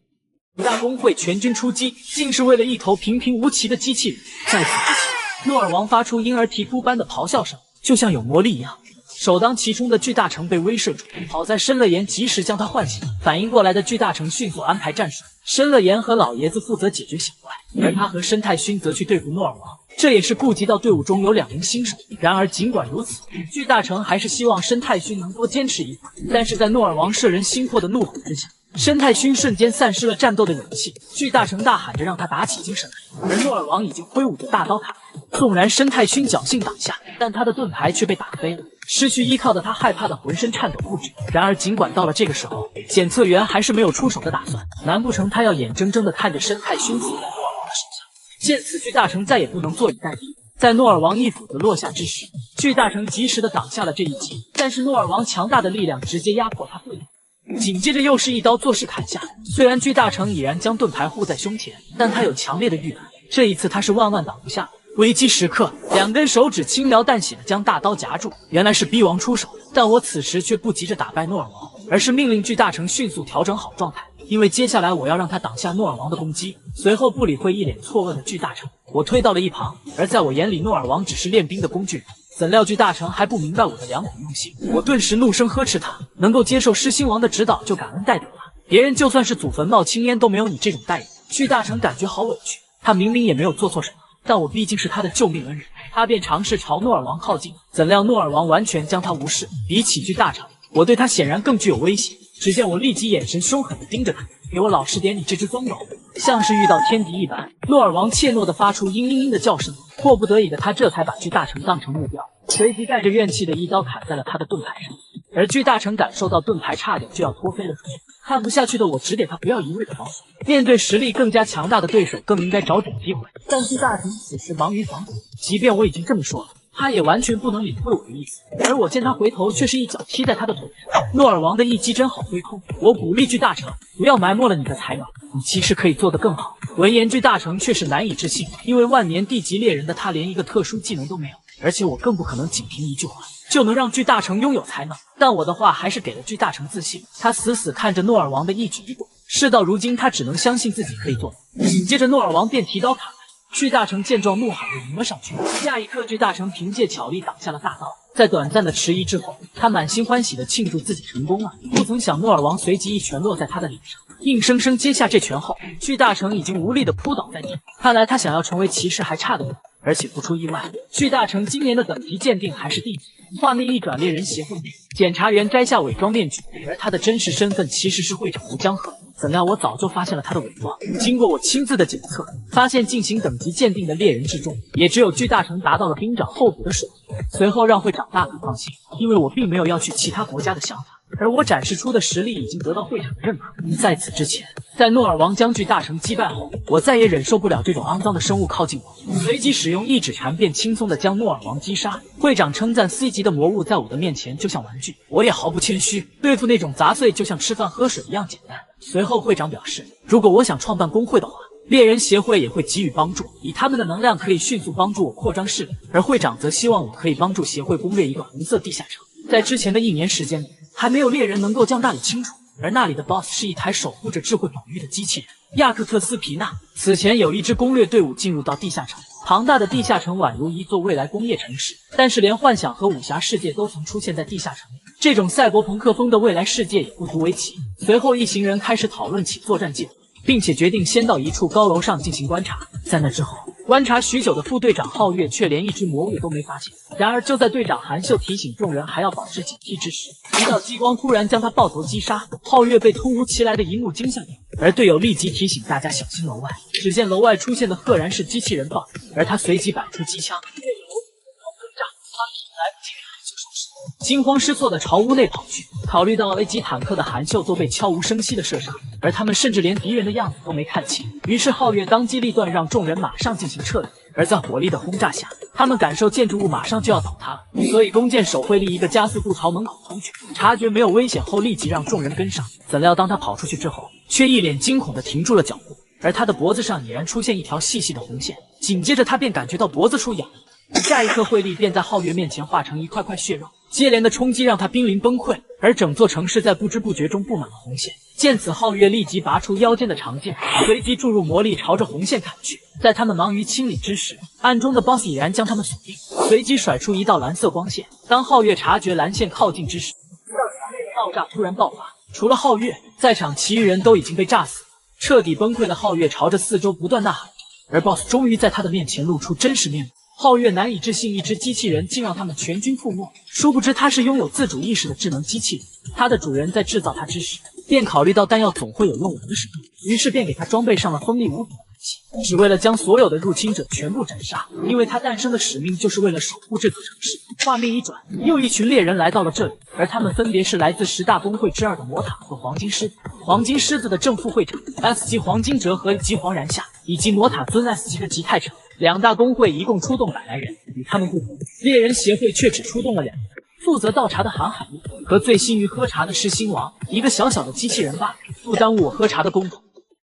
大公会全军出击，竟是为了一头平平无奇的机器人。在此之前，诺尔王发出婴儿啼哭般的咆哮声，就像有魔力一样。首当其冲的巨大成被威慑住，好在申乐妍及时将他唤醒。反应过来的巨大成迅速安排战术，申乐妍和老爷子负责解决小怪，而他和申太勋则去对付诺尔王。这也是顾及到队伍中有2名新手。然而尽管如此，巨大成还是希望申太勋能多坚持一会儿。但是在诺尔王摄人心魄的怒吼之下，申太勋瞬间散失了战斗的勇气。巨大成大喊着让他打起精神来，而诺尔王已经挥舞着大刀砍来。纵然申太勋侥幸挡下，但他的盾牌却被打飞了。失去依靠的他害怕的浑身颤抖不止。然而尽管到了这个时候，检测员还是没有出手的打算。难不成他要眼睁睁地看着申太勋死在诺尔王的手下？见此，巨大成再也不能坐以待毙。在诺尔王一斧子落下之时，巨大成及时地挡下了这一击，但是诺尔王强大的力量直接压迫他肺部。紧接着又是一刀作势砍下，虽然巨大成已然将盾牌护在胸前，但他有强烈的预感，这一次他是万万挡不下。危机时刻，2根手指轻描淡写的将大刀夹住，原来是逼王出手。但我此时却不急着打败诺尔王，而是命令巨大成迅速调整好状态，因为接下来我要让他挡下诺尔王的攻击。随后不理会一脸错愕的巨大成，我推到了一旁。而在我眼里，诺尔王只是练兵的工具人，怎料巨大成还不明白我的良苦用心，我顿时怒声呵斥他，能够接受狮心王的指导就感恩戴德了。别人就算是祖坟冒青烟都没有你这种待遇。巨大成感觉好委屈，他明明也没有做错什么，但我毕竟是他的救命恩人，他便尝试朝诺尔王靠近，怎料诺尔王完全将他无视。比起巨大成，我对他显然更具有威胁。只见我立即眼神凶狠地盯着他，给我老实点，你这只疯狗！像是遇到天敌一般，诺尔王怯懦地发出嘤嘤嘤的叫声。迫不得已的他这才把巨大成当成目标，随即带着怨气的一刀砍在了他的盾牌上。而巨大成感受到盾牌差点就要脱飞了出去，看不下去的我指点他不要一味的防守，面对实力更加强大的对手更应该找准机会。但巨大成此时忙于防守，即便我已经这么说了，他也完全不能领会我的意思。而我见他回头，却是一脚踢在他的腿上。诺尔王的一击真好挥空，我鼓励巨大成不要埋没了你的才能，你其实可以做得更好。闻言，巨大成却是难以置信，因为万年地级猎人的他连一个特殊技能都没有，而且我更不可能仅凭一句话就能让巨大成拥有才能。但我的话还是给了巨大成自信，他死死看着诺尔王的一举一动，事到如今他只能相信自己可以做到。紧接着诺尔王便提刀砍来，巨大成见状怒喊着迎了上去。下一刻，巨大成凭借巧力挡下了大刀，在短暂的迟疑之后，他满心欢喜地庆祝自己成功了。不曾想诺尔王随即一拳落在他的脸上，硬生生接下这拳后，巨大成已经无力地扑倒在地。看来他想要成为骑士还差得远。而且不出意外，巨大成今年的等级鉴定还是地级。画面一转，猎人协会内，检察员摘下伪装面具，而他的真实身份其实是会长吴江鹤。怎料我早就发现了他的伪装，经过我亲自的检测，发现进行等级鉴定的猎人之中，也只有巨大成达到了兵长候补的水平。随后让会长大可放心，因为我并没有要去其他国家的想法。而我展示出的实力已经得到会长的认可。在此之前，在诺尔王将巨大成击败后，我再也忍受不了这种肮脏的生物靠近我，随即使用一指禅便轻松地将诺尔王击杀。会长称赞 C 级的魔物在我的面前就像玩具，我也毫不谦虚，对付那种杂碎就像吃饭喝水一样简单。随后会长表示，如果我想创办工会的话，猎人协会也会给予帮助，以他们的能量可以迅速帮助我扩张势力。而会长则希望我可以帮助协会攻略一个红色地下城。在之前的1年时间里，还没有猎人能够将那里清除，而那里的 BOSS 是一台守护着智慧宝玉的机器人亚克特斯皮纳。此前有一支攻略队伍进入到地下城，庞大的地下城宛如一座未来工业城市，但是连幻想和武侠世界都曾出现在地下城里，这种赛博朋克风的未来世界也不足为奇。随后一行人开始讨论起作战计划，并且决定先到一处高楼上进行观察。在那之后，观察许久的副队长皓月却连一只魔物都没发现。然而就在队长韩秀提醒众人还要保持警惕之时，一道激光突然将他爆头击杀，皓月被突如其来的一幕惊吓掉，而队友立即提醒大家小心楼外。只见楼外出现的赫然是机器人棒，而他随即摆出机枪，惊慌失措地朝屋内跑去。考虑到 A 级坦克的韩秀都被悄无声息地射杀，而他们甚至连敌人的样子都没看清，于是皓月当机立断，让众人马上进行撤离。而在火力的轰炸下，他们感受建筑物马上就要倒塌了，所以弓箭手会立一个加速度朝门口冲去。察觉没有危险后，立即让众人跟上。怎料当他跑出去之后，却一脸惊恐地停住了脚步，而他的脖子上已然出现一条细细的红线。紧接着他便感觉到脖子处痒，下一刻慧力便在皓月面前化成一块块血肉。接连的冲击让他濒临崩溃，而整座城市在不知不觉中布满了红线。见此，皓月立即拔出腰间的长剑，随即注入魔力朝着红线砍去。在他们忙于清理之时，暗中的 BOSS 已然将他们锁定，随即甩出一道蓝色光线。当皓月察觉蓝线靠近之时，爆炸突然爆发，除了皓月，在场其余人都已经被炸死。彻底崩溃的皓月朝着四周不断呐喊，而 BOSS 终于在他的面前露出真实面目。皓月难以置信，一只机器人竟让他们全军覆没。殊不知，它是拥有自主意识的智能机器人。它的主人在制造它之时，便考虑到弹药总会有用完的时候，于是便给它装备上了锋利无比的武器，只为了将所有的入侵者全部斩杀。因为它诞生的使命就是为了守护这座城市。画面一转，又一群猎人来到了这里，而他们分别是来自10大公会之2的魔塔和黄金狮子。黄金狮子的正副会长 S 级黄金哲和 A 级黄然夏，以及魔塔尊 S 级的吉太成。2大公会一共出动100来人，与他们不同，猎人协会却只出动了2人。负责倒茶的韩海路和醉心于喝茶的狮心王，一个小小的机器人罢了，不耽误我喝茶的功夫。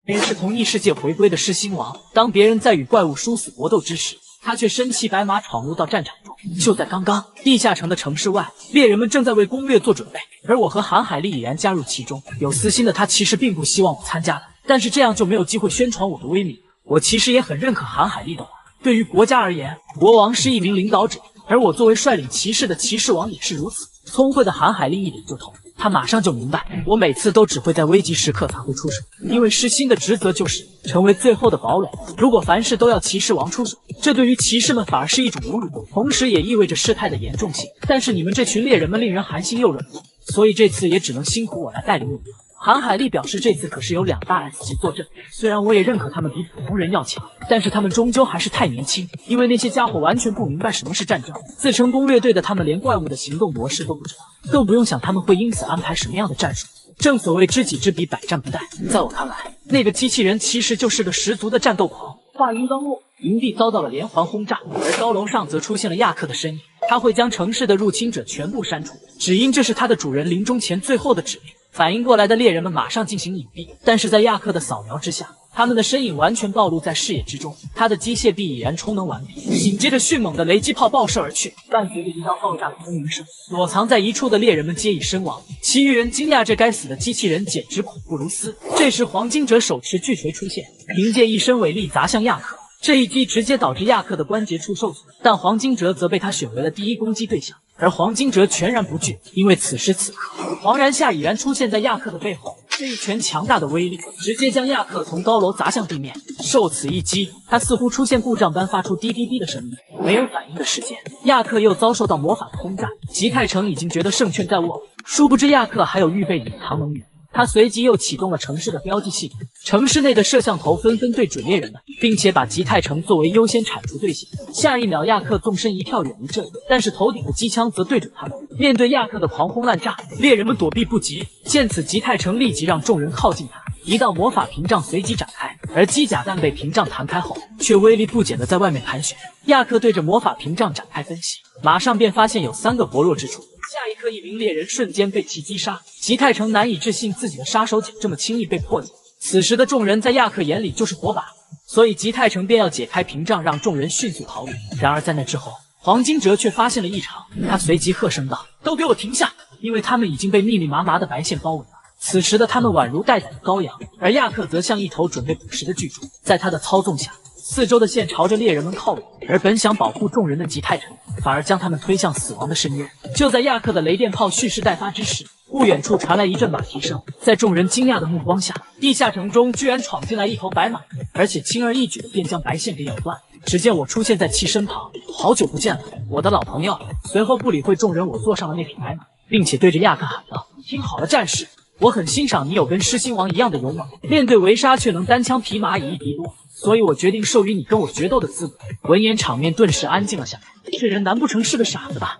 别人是从异世界回归的狮心王，当别人在与怪物殊死搏斗之时，他却身骑白马闯入到战场中。就在刚刚，地下城的城市外，猎人们正在为攻略做准备，而我和韩海丽已然加入其中。有私心的他其实并不希望我参加的，但是这样就没有机会宣传我的威名。我其实也很认可韩海丽的话，对于国家而言，国王是一名领导者，而我作为率领骑士的骑士王也是如此。聪慧的韩海丽一点就通，他马上就明白，我每次都只会在危急时刻才会出手，因为诗心的职责就是成为最后的堡垒。如果凡事都要骑士王出手，这对于骑士们反而是一种侮辱，同时也意味着事态的严重性。但是你们这群猎人们令人寒心又冷漠，所以这次也只能辛苦我来带领你们。韩海丽表示，这次可是有2大 S 级坐镇，虽然我也认可他们比普通人要强，但是他们终究还是太年轻，因为那些家伙完全不明白什么是战争，自称攻略队的他们连怪物的行动模式都不知道，更不用想他们会因此安排什么样的战术。正所谓知己知彼，百战不殆。在我看来，那个机器人其实就是个十足的战斗狂。话音刚落，营地遭到了连环轰炸，而高楼上则出现了亚克的身影。他会将城市的入侵者全部删除，只因这是他的主人临终前最后的指令。反应过来的猎人们马上进行隐蔽，但是在亚克的扫描之下，他们的身影完全暴露在视野之中。他的机械臂已然充能完毕，紧接着迅猛的雷击炮爆射而去，伴随着一道爆炸的轰鸣声，躲藏在一处的猎人们皆已身亡。其余人惊讶这该死的机器人简直恐怖如斯。这时黄金哲手持巨锤出现，凭借一身伟力砸向亚克。这一击直接导致亚克的关节处受损，但黄金哲则被他选为了第一攻击对象。而黄金哲全然不惧，因为此时此刻，黄然夏已然出现在亚克的背后。这一拳强大的威力，直接将亚克从高楼砸向地面。受此一击，他似乎出现故障般发出滴滴滴的声音。没有反应的时间，亚克又遭受到魔法的轰炸。吉泰城已经觉得胜券在握，殊不知亚克还有预备隐藏能源。他随即又启动了城市的标记系统，城市内的摄像头纷纷对准猎人们，并且把吉泰城作为优先铲除队形。下一秒，亚克纵身一跳远离这里，但是头顶的机枪则对准他们。面对亚克的狂轰滥炸，猎人们躲避不及。见此，吉泰城立即让众人靠近他，一道魔法屏障随即展开，而机甲弹被屏障弹开后，却威力不减的在外面盘旋。亚克对着魔法屏障展开分析，马上便发现有3个薄弱之处。下一刻，一名猎人瞬间被其击杀。吉泰城难以置信自己的杀手锏这么轻易被破解。此时的众人在亚克眼里就是活靶，所以吉泰城便要解开屏障，让众人迅速逃离。然而在那之后，黄金哲却发现了异常，他随即喝声道：“都给我停下！”因为他们已经被密密麻麻的白线包围了。此时的他们宛如待宰的羔羊，而亚克则像一头准备捕食的巨猪。在他的操纵下，四周的线朝着猎人们靠拢，而本想保护众人的吉泰城反而将他们推向死亡的深渊。就在亚克的雷电炮蓄势待发之时，不远处传来一阵马蹄声，在众人惊讶的目光下，地下城中居然闯进来一头白马，而且轻而易举的便将白线给咬断。只见我出现在其身旁，好久不见了，我的老朋友。随后不理会众人，我坐上了那匹白马，并且对着亚克喊道：“听好了，战士，我很欣赏你有跟狮心王一样的勇猛，面对围杀却能单枪匹马以一敌多，所以我决定授予你跟我决斗的资格。”闻言，场面顿时安静了下来。这人难不成是个傻子吧？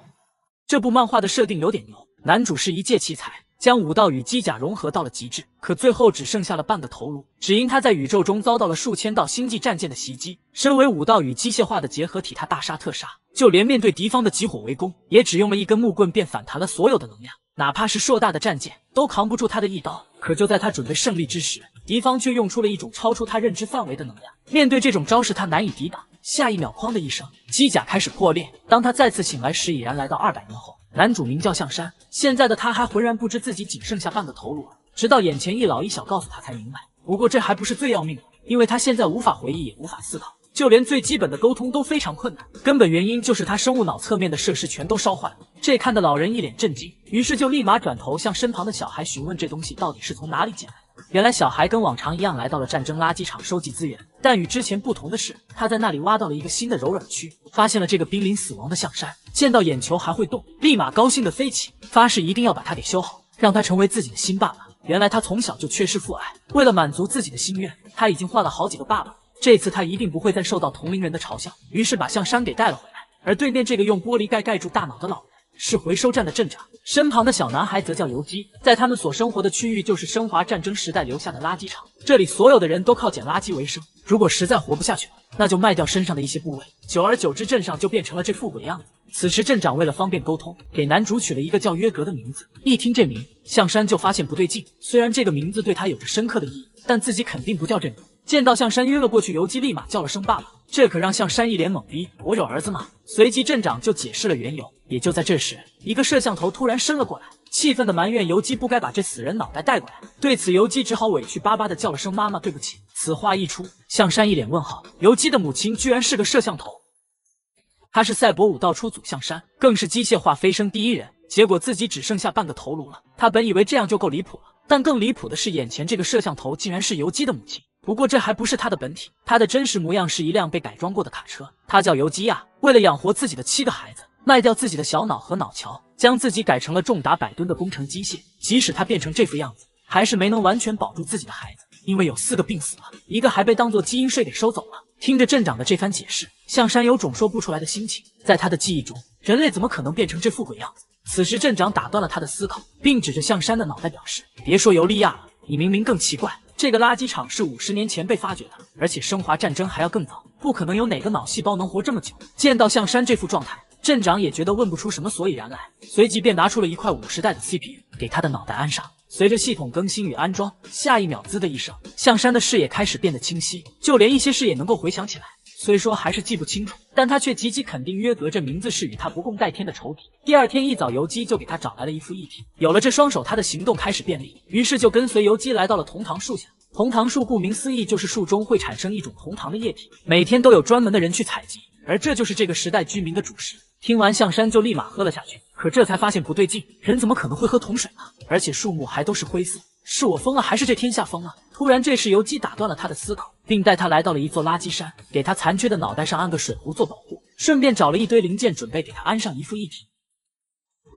这部漫画的设定有点牛，男主是一介奇才，将武道与机甲融合到了极致，可最后只剩下了半个头颅，只因他在宇宙中遭到了数千道星际战舰的袭击。身为武道与机械化的结合体，他大杀特杀，就连面对敌方的集火围攻，也只用了一根木棍便反弹了所有的能量，哪怕是硕大的战舰都扛不住他的一刀。可就在他准备胜利之时，敌方却用出了一种超出他认知范围的能量，面对这种招式，他难以抵挡。下一秒，哐的一声，机甲开始破裂。当他再次醒来时，已然来到200年后。男主名叫象山，现在的他还浑然不知自己仅剩下半个头颅，直到眼前一老一小告诉他才明白。不过这还不是最要命的，因为他现在无法回忆，也无法思考，就连最基本的沟通都非常困难。根本原因就是他生物脑侧面的设施全都烧坏了。这看的老人一脸震惊，于是就立马转头向身旁的小孩询问这东西到底是从哪里捡来的。原来小孩跟往常一样来到了战争垃圾场收集资源，但与之前不同的是，他在那里挖到了一个新的柔软区，发现了这个濒临死亡的象山，见到眼球还会动，立马高兴的飞起，发誓一定要把它给修好，让他成为自己的新爸爸。原来他从小就缺失父爱，为了满足自己的心愿，他已经换了好几个爸爸，这次他一定不会再受到同龄人的嘲笑，于是把象山给带了回来。而对面这个用玻璃盖盖住大脑的老人是回收站的镇长，身旁的小男孩则叫游击。在他们所生活的区域就是生华战争时代留下的垃圾场，这里所有的人都靠捡垃圾为生，如果实在活不下去了，那就卖掉身上的一些部位，久而久之镇上就变成了这副鬼样子。此时镇长为了方便沟通，给男主取了一个叫约格的名字。一听这名，象山就发现不对劲，虽然这个名字对他有着深刻的意义，但自己肯定不叫这名。见到象山约了过去，游击立马叫了声爸爸，这可让象山一脸懵逼，我有儿子吗？随即镇长就解释了缘由。也就在这时，一个摄像头突然伸了过来，气愤的埋怨游击不该把这死人脑袋带过来。对此，游击只好委屈巴巴的叫了声妈妈对不起。此话一出，象山一脸问号，游击的母亲居然是个摄像头。他是赛博武道初祖象山，更是机械化飞升第一人，结果自己只剩下半个头颅了。他本以为这样就够离谱了，但更离谱的是，眼前这个摄像头竟然是游击的母亲。不过这还不是他的本体，他的真实模样是一辆被改装过的卡车。他叫游击亚，为了养活自己的7个孩子，卖掉自己的小脑和脑桥，将自己改成了重达100吨的工程机械。即使他变成这副样子，还是没能完全保住自己的孩子，因为有4个病死了，1个还被当作基因税给收走了。听着镇长的这番解释，象山有种说不出来的心情。在他的记忆中，人类怎么可能变成这副鬼样子？此时镇长打断了他的思考，并指着象山的脑袋表示：别说尤利亚了，你明明更奇怪。这个垃圾场是50年前被发掘的，而且生化战争还要更早，不可能有哪个脑细胞能活这么久。见到象山这副状态，镇长也觉得问不出什么所以然来，随即便拿出了一块50代的 CPU 给他的脑袋安上。随着系统更新与安装，下一秒滋的一声，象山的视野开始变得清晰，就连一些事也能够回想起来。虽说还是记不清楚，但他却极其肯定约格这名字是与他不共戴天的仇敌。第二天一早，游击就给他找来了一副异体，有了这双手，他的行动开始便利，于是就跟随游击来到了铜糖树下。铜糖树顾名思义就是树中会产生一种铜糖的液体，每天都有专门的人去采集，而这就是这个时代居民的主食。听完象山就立马喝了下去，可这才发现不对劲，人怎么可能会喝铜水呢？而且树木还都是灰色，是我疯了还是这天下疯了？突然这时游击打断了他的思考，并带他来到了一座垃圾山，给他残缺的脑袋上安个水壶做保护，顺便找了一堆零件准备给他安上一副异体。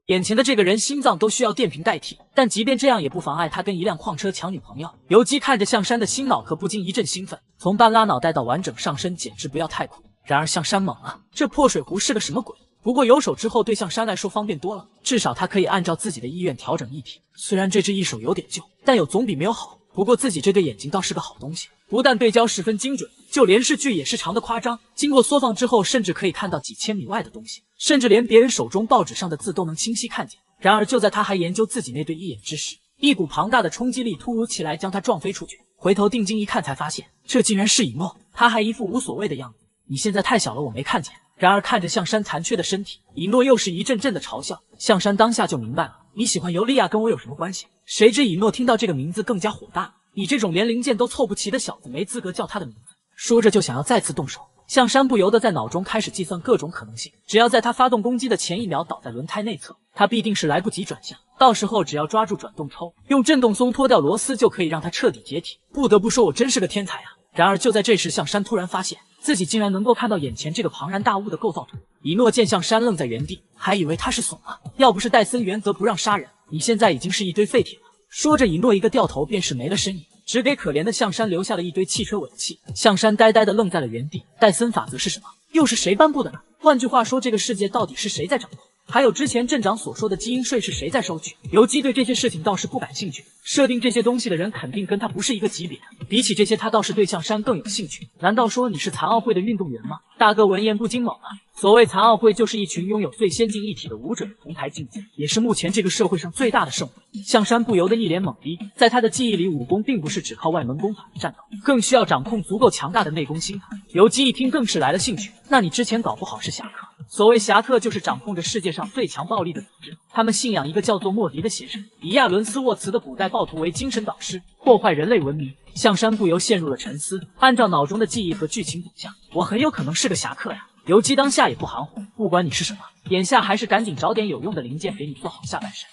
眼前的这个人心脏都需要电瓶代替，但即便这样也不妨碍他跟一辆矿车抢女朋友。游击看着象山的新脑壳不禁一阵兴奋，从半拉脑袋到完整上身简直不要太苦。然而象山懵了，这破水壶是个什么鬼？不过有手之后对象山来说方便多了，至少他可以按照自己的意愿调整异体。虽然这只一手有点旧，但有总比没有好。不过自己这对眼睛倒是个好东西，不但对焦十分精准，就连视距也是长的夸张，经过缩放之后甚至可以看到几千米外的东西，甚至连别人手中报纸上的字都能清晰看见。然而就在他还研究自己那对一眼之时，一股庞大的冲击力突如其来将他撞飞出去。回头定睛一看才发现，这竟然是以诺，他还一副无所谓的样子。你现在太小了，我没看见。然而看着象山残缺的身体，以诺又是一阵阵的嘲笑。象山当下就明白了，你喜欢尤利亚跟我有什么关系？谁知以诺听到这个名字更加火大，你这种连零件都凑不齐的小子没资格叫他的名字。说着就想要再次动手，象山不由得在脑中开始计算各种可能性，只要在他发动攻击的前1秒倒在轮胎内侧，他必定是来不及转向，到时候只要抓住转动抽，用震动松脱掉螺丝就可以让他彻底解体。不得不说我真是个天才啊。然而就在这时，象山突然发现自己竟然能够看到眼前这个庞然大物的构造图。以诺见象山愣在原地，还以为他是怂了，要不是戴森原则不让杀人，你现在已经是一堆废铁了。说着以诺一个掉头便是没了身影，只给可怜的象山留下了一堆汽车尾气。象山呆呆的愣在了原地。戴森法则是什么？又是谁颁布的呢？换句话说，这个世界到底是谁在掌控？还有之前镇长所说的基因税是谁在收取？游击对这些事情倒是不感兴趣，设定这些东西的人肯定跟他不是一个级别的。比起这些，他倒是对象山更有兴趣。难道说你是残奥会的运动员吗？大哥闻言不禁懵了。所谓残奥会，就是一群拥有最先进一体的武者同台竞技，也是目前这个社会上最大的盛会。象山不由得一脸懵逼，在他的记忆里，武功并不是只靠外门功法的战斗，更需要掌控足够强大的内功心法。游击一听更是来了兴趣，那你之前搞不好是侠客。所谓侠客，就是掌控着世界上最强暴力的组织，他们信仰一个叫做莫迪的邪神，以亚伦斯沃茨的古代暴徒为精神导师，破坏人类文明。象山不由陷入了沉思，按照脑中的记忆和剧情走向，我很有可能是个侠客呀。游击当下也不含糊，不管你是什么，眼下还是赶紧找点有用的零件给你做好下半身。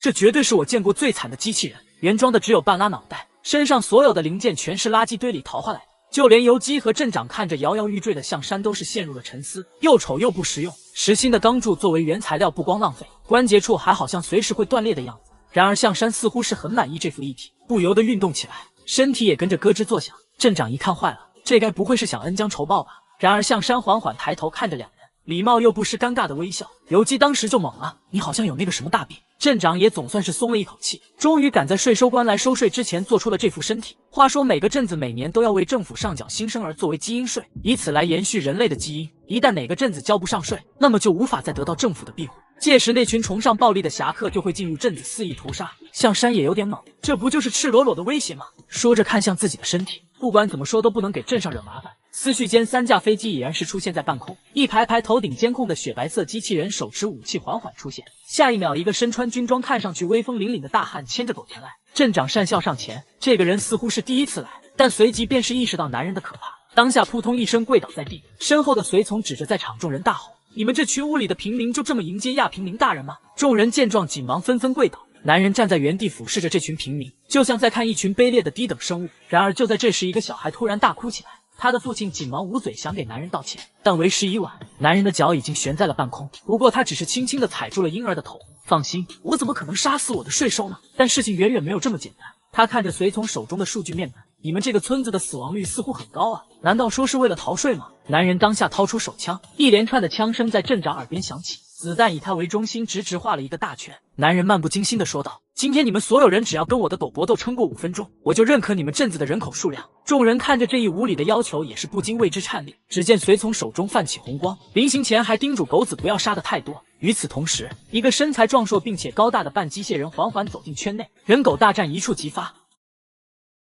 这绝对是我见过最惨的机器人，原装的只有半拉脑袋，身上所有的零件全是垃圾堆里淘换来的。就连游击和镇长看着摇摇欲坠的象山都是陷入了沉思，又丑又不实用。实心的钢柱作为原材料不光浪费，关节处还好像随时会断裂的样子。然而象山似乎是很满意这副一体，不由得运动起来，身体也跟着咯吱作响。镇长一看坏了，这该不会是想恩将仇报吧？然而象山缓缓抬头看着两人，礼貌又不失尴尬的微笑。游击当时就懵了，你好像有那个什么大病。镇长也总算是松了一口气，终于赶在税收官来收税之前做出了这副身体。话说每个镇子每年都要为政府上缴新生儿作为基因税，以此来延续人类的基因。一旦哪个镇子交不上税，那么就无法再得到政府的庇护，届时那群崇尚暴力的侠客就会进入镇子肆意屠杀。象山也有点懵，这不就是赤裸裸的威胁吗？说着看向自己的身体，不管怎么说都不能给镇上惹麻烦。思绪间，3架飞机已然是出现在半空，一排排头顶监控的雪白色机器人手持武器缓缓出现。下一秒，一个身穿军装看上去威风凛凛的大汉牵着狗前来。镇长讪笑上前，这个人似乎是第一次来，但随即便是意识到男人的可怕，当下扑通一声跪倒在地，身后的随从指着在场众人大吼：“你们这群屋里的平民就这么迎接亚平民大人吗？”众人见状紧忙纷纷跪倒。男人站在原地俯视着这群平民，就像在看一群卑劣的低等生物。然而就在这时，一个小孩突然大哭起来。他的父亲紧忙捂嘴想给男人道歉，但为时已晚，男人的脚已经悬在了半空。不过他只是轻轻地踩住了婴儿的头。放心，我怎么可能杀死我的税收呢？但事情远远没有这么简单。他看着随从手中的数据面板，你们这个村子的死亡率似乎很高啊，难道说是为了逃税吗？男人当下掏出手枪，一连串的枪声在镇长耳边响起，子弹以他为中心直直画了一个大圈。男人漫不经心地说道：“今天你们所有人只要跟我的狗搏斗撑过5分钟，我就认可你们镇子的人口数量。”众人看着这一无理的要求，也是不禁为之颤栗。只见随从手中泛起红光，临行前还叮嘱狗子不要杀得太多。与此同时，一个身材壮硕并且高大的半机械人缓缓走进圈内，人狗大战一触即发。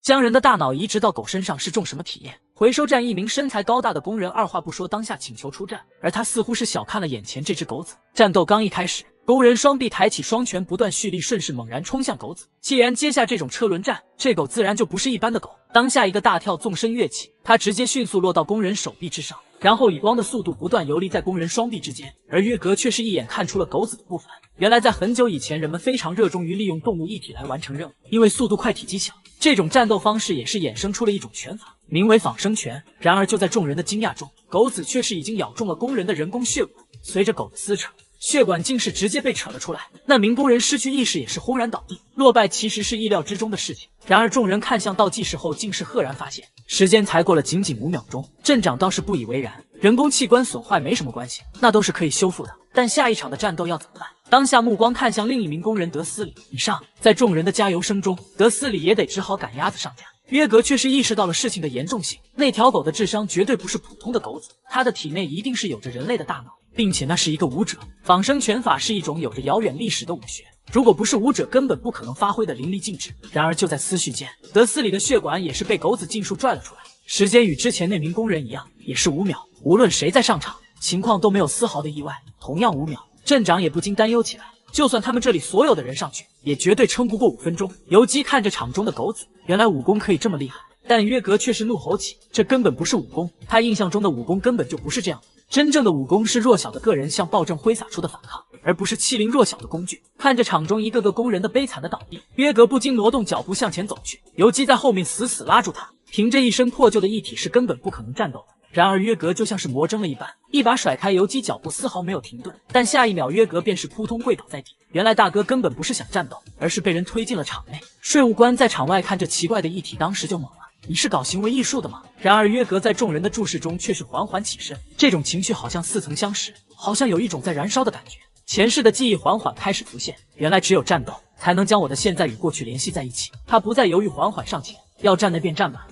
将人的大脑移植到狗身上是种什么体验？回收站一名身材高大的工人二话不说当下请求出战，而他似乎是小看了眼前这只狗子。战斗刚一开始，工人双臂抬起双拳不断蓄力，顺势猛然冲向狗子。既然接下这种车轮战，这狗自然就不是一般的狗。当下一个大跳纵身跃起，他直接迅速落到工人手臂之上，然后以光的速度不断游离在工人双臂之间。而约格却是一眼看出了狗子的不凡。原来在很久以前，人们非常热衷于利用动物一体来完成任务，因为速度快体积小，这种战斗方式也是衍生出了一种拳法，名为仿生拳。然而就在众人的惊讶中，狗子却是已经咬中了工人的人工血管，随着狗的撕扯，血管竟是直接被扯了出来。那名工人失去意识，也是轰然倒地。落败其实是意料之中的事情，然而众人看向倒计时后，竟是赫然发现时间才过了仅仅5秒钟。镇长倒是不以为然，人工器官损坏没什么关系，那都是可以修复的。但下一场的战斗要怎么办？当下目光看向另一名工人德斯里，你上！在众人的加油声中，德斯里也得只好赶鸭子上架。约格却是意识到了事情的严重性，那条狗的智商绝对不是普通的狗子，它的体内一定是有着人类的大脑，并且那是一个武者。仿生拳法是一种有着遥远历史的武学，如果不是武者，根本不可能发挥的淋漓尽致。然而就在思绪间，德斯里的血管也是被狗子尽数拽了出来。时间与之前那名工人一样，也是5秒。无论谁在上场，情况都没有丝毫的意外。同样5秒，镇长也不禁担忧起来。就算他们这里所有的人上去，也绝对撑不过5分钟。游击看着场中的狗子，原来武功可以这么厉害，但约格却是怒吼起，这根本不是武功，他印象中的武功根本就不是这样的。真正的武功是弱小的个人向暴政挥洒出的反抗，而不是欺凌弱小的工具。看着场中一个个工人的悲惨的倒地，约格不禁挪动脚步向前走去，游击在后面死死拉住他。凭着一身破旧的一体是根本不可能战斗的。然而约格就像是魔怔了一般，一把甩开游击，脚步丝毫没有停顿。但下一秒，约格便是扑通跪倒在地。原来大哥根本不是想战斗，而是被人推进了场内。税务官在场外看着奇怪的一体，当时就懵了。你是搞行为艺术的吗？然而约格在众人的注视中却是缓缓起身，这种情绪好像似曾相识，好像有一种在燃烧的感觉。前世的记忆缓缓开始浮现，原来只有战斗才能将我的现在与过去联系在一起。他不再犹豫，缓缓上前，要战那便战吧。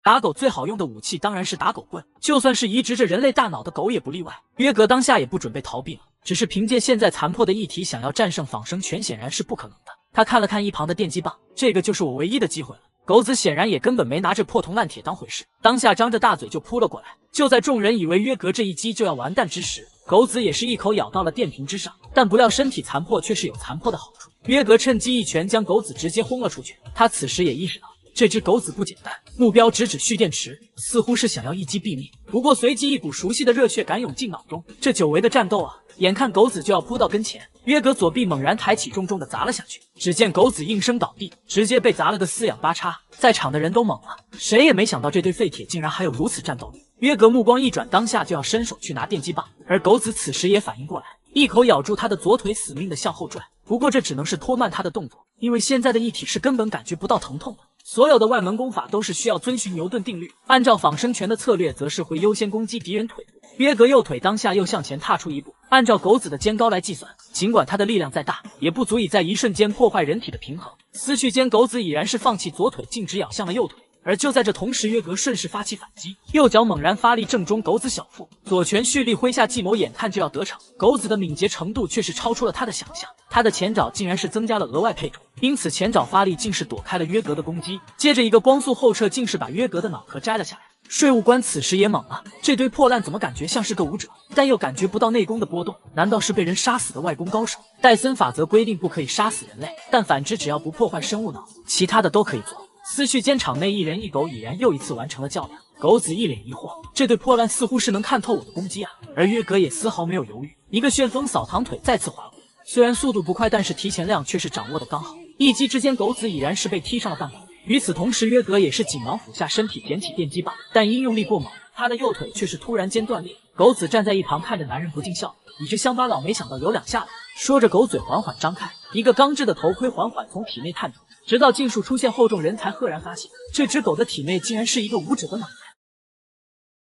打狗最好用的武器当然是打狗棍，就算是移植着人类大脑的狗也不例外。约格当下也不准备逃避了，只是凭借现在残破的一体，想要战胜仿生拳显然是不可能的。他看了看一旁的电击棒，这个就是我唯一的机会了。狗子显然也根本没拿这破铜烂铁当回事，当下张着大嘴就扑了过来。就在众人以为约格这一击就要完蛋之时，狗子也是一口咬到了电瓶之上，但不料身体残破却是有残破的好处。约格趁机一拳将狗子直接轰了出去。他此时也意识到这只狗子不简单，目标直指蓄电池，似乎是想要一击毙命。不过随即一股熟悉的热血感涌进脑中，这久违的战斗啊！眼看狗子就要扑到跟前，约格左臂猛然抬起，重重的砸了下去。只见狗子应声倒地，直接被砸了个四仰八叉。在场的人都懵了，谁也没想到这堆废铁竟然还有如此战斗力。约格目光一转，当下就要伸手去拿电击棒，而狗子此时也反应过来，一口咬住他的左腿，死命的向后拽。不过这只能是拖慢他的动作，因为现在的一体是根本感觉不到疼痛的。所有的外门功法都是需要遵循牛顿定律，按照仿生拳的策略，则是会优先攻击敌人腿部。约格右腿当下又向前踏出一步，按照狗子的肩高来计算，尽管他的力量再大，也不足以在一瞬间破坏人体的平衡。思绪间，狗子已然是放弃左腿，径直咬向了右腿。而就在这同时，约格顺势发起反击，右脚猛然发力，正中狗子小腹，左拳蓄力挥下计谋，眼看就要得逞。狗子的敏捷程度却是超出了他的想象，他的前爪竟然是增加了额外配重，因此前爪发力竟是躲开了约格的攻击，接着一个光速后撤，竟是把约格的脑壳摘了下来。税务官此时也懵了，这堆破烂怎么感觉像是个武者，但又感觉不到内功的波动，难道是被人杀死的外功高手？戴森法则规定不可以杀死人类，但反之只要不破坏生物脑，其他的都可以做。思绪间，场内一人一狗已然又一次完成了较量。狗子一脸疑惑，这对破烂似乎是能看透我的攻击啊！而约格也丝毫没有犹豫，一个旋风扫堂腿再次划过，虽然速度不快，但是提前量却是掌握的刚好。一击之间，狗子已然是被踢上了半空。与此同时，约格也是紧忙俯下身体捡起电击棒，但因用力过猛，他的右腿却是突然间断裂。狗子站在一旁看着男人不禁笑，你这乡巴佬没想到有两下子。说着，狗嘴缓缓张开，一个钢制的头盔缓缓从体内探出，直到尽数出现后，众人才赫然发现，这只狗的体内竟然是一个武者的脑袋。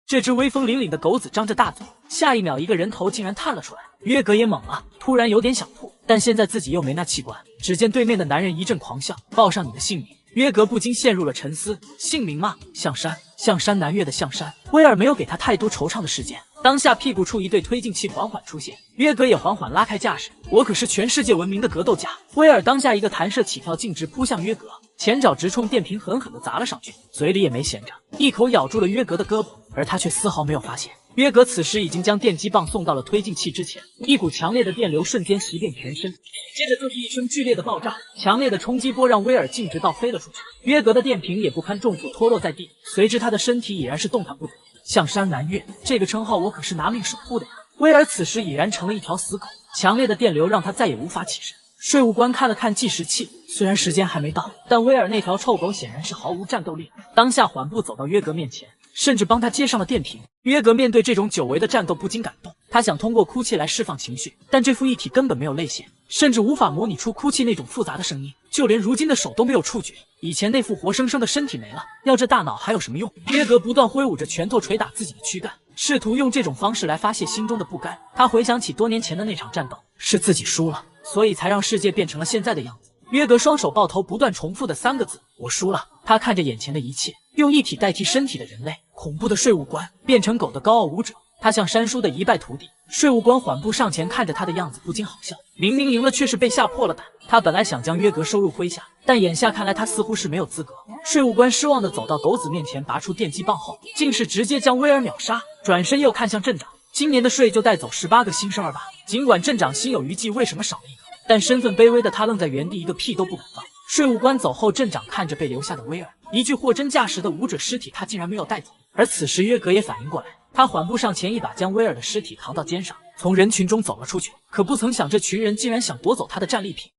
这只威风凛凛的狗子张着大嘴，下一秒一个人头竟然探了出来。约格也懵了，突然有点想吐，但现在自己又没那器官。只见对面的男人一阵狂笑，报上你的姓名。约格不禁陷入了沉思，姓名吗？象山，象山南岳的象山。威尔没有给他太多惆怅的时间，当下屁股处一对推进器缓缓出现，约格也缓缓拉开架势。我可是全世界闻名的格斗家。威尔当下一个弹射起跳，径直扑向约格，前脚直冲电瓶狠狠地砸了上去，嘴里也没闲着，一口咬住了约格的胳膊，而他却丝毫没有发现。约格此时已经将电击棒送到了推进器之前，一股强烈的电流瞬间袭遍全身，接着就是一声剧烈的爆炸，强烈的冲击波让威尔径直倒飞了出去，约格的电瓶也不堪重负脱落在地，随之他的身体已然是动弹不得。象山南岳这个称号我可是拿命守护的呀！威尔此时已然成了一条死狗，强烈的电流让他再也无法起身。税务官看了看计时器，虽然时间还没到，但威尔那条臭狗显然是毫无战斗力，当下缓步走到约格面前，甚至帮他接上了电瓶。约格面对这种久违的战斗不禁感动，他想通过哭泣来释放情绪，但这副一体根本没有泪腺，甚至无法模拟出哭泣那种复杂的声音，就连如今的手都没有触觉，以前那副活生生的身体没了，要这大脑还有什么用？约格不断挥舞着拳头捶打自己的躯干，试图用这种方式来发泄心中的不甘。他回想起多年前的那场战斗，是自己输了，所以才让世界变成了现在的样子。约格双手抱头，不断重复的三个字：我输了。他看着眼前的一切，用一体代替身体的人类，恐怖的税务官变成狗的高傲武者，他向山叔的一败涂地。税务官缓步上前，看着他的样子不禁好笑，明明赢了，却是被吓破了胆。他本来想将约格收入麾下，但眼下看来他似乎是没有资格。税务官失望的走到狗子面前，拔出电击棒后，竟是直接将威尔秒杀，转身又看向镇长，今年的税就带走18个新生儿吧。尽管镇长心有余悸，为什么少了一个？但身份卑微的他愣在原地，一个屁都不敢放。税务官走后，镇长看着被留下的威尔，一具货真价实的武者尸体，他竟然没有带走。而此时约格也反应过来，他缓步上前，一把将威尔的尸体扛到肩上，从人群中走了出去。可不曾想，这群人竟然想夺走他的战利品。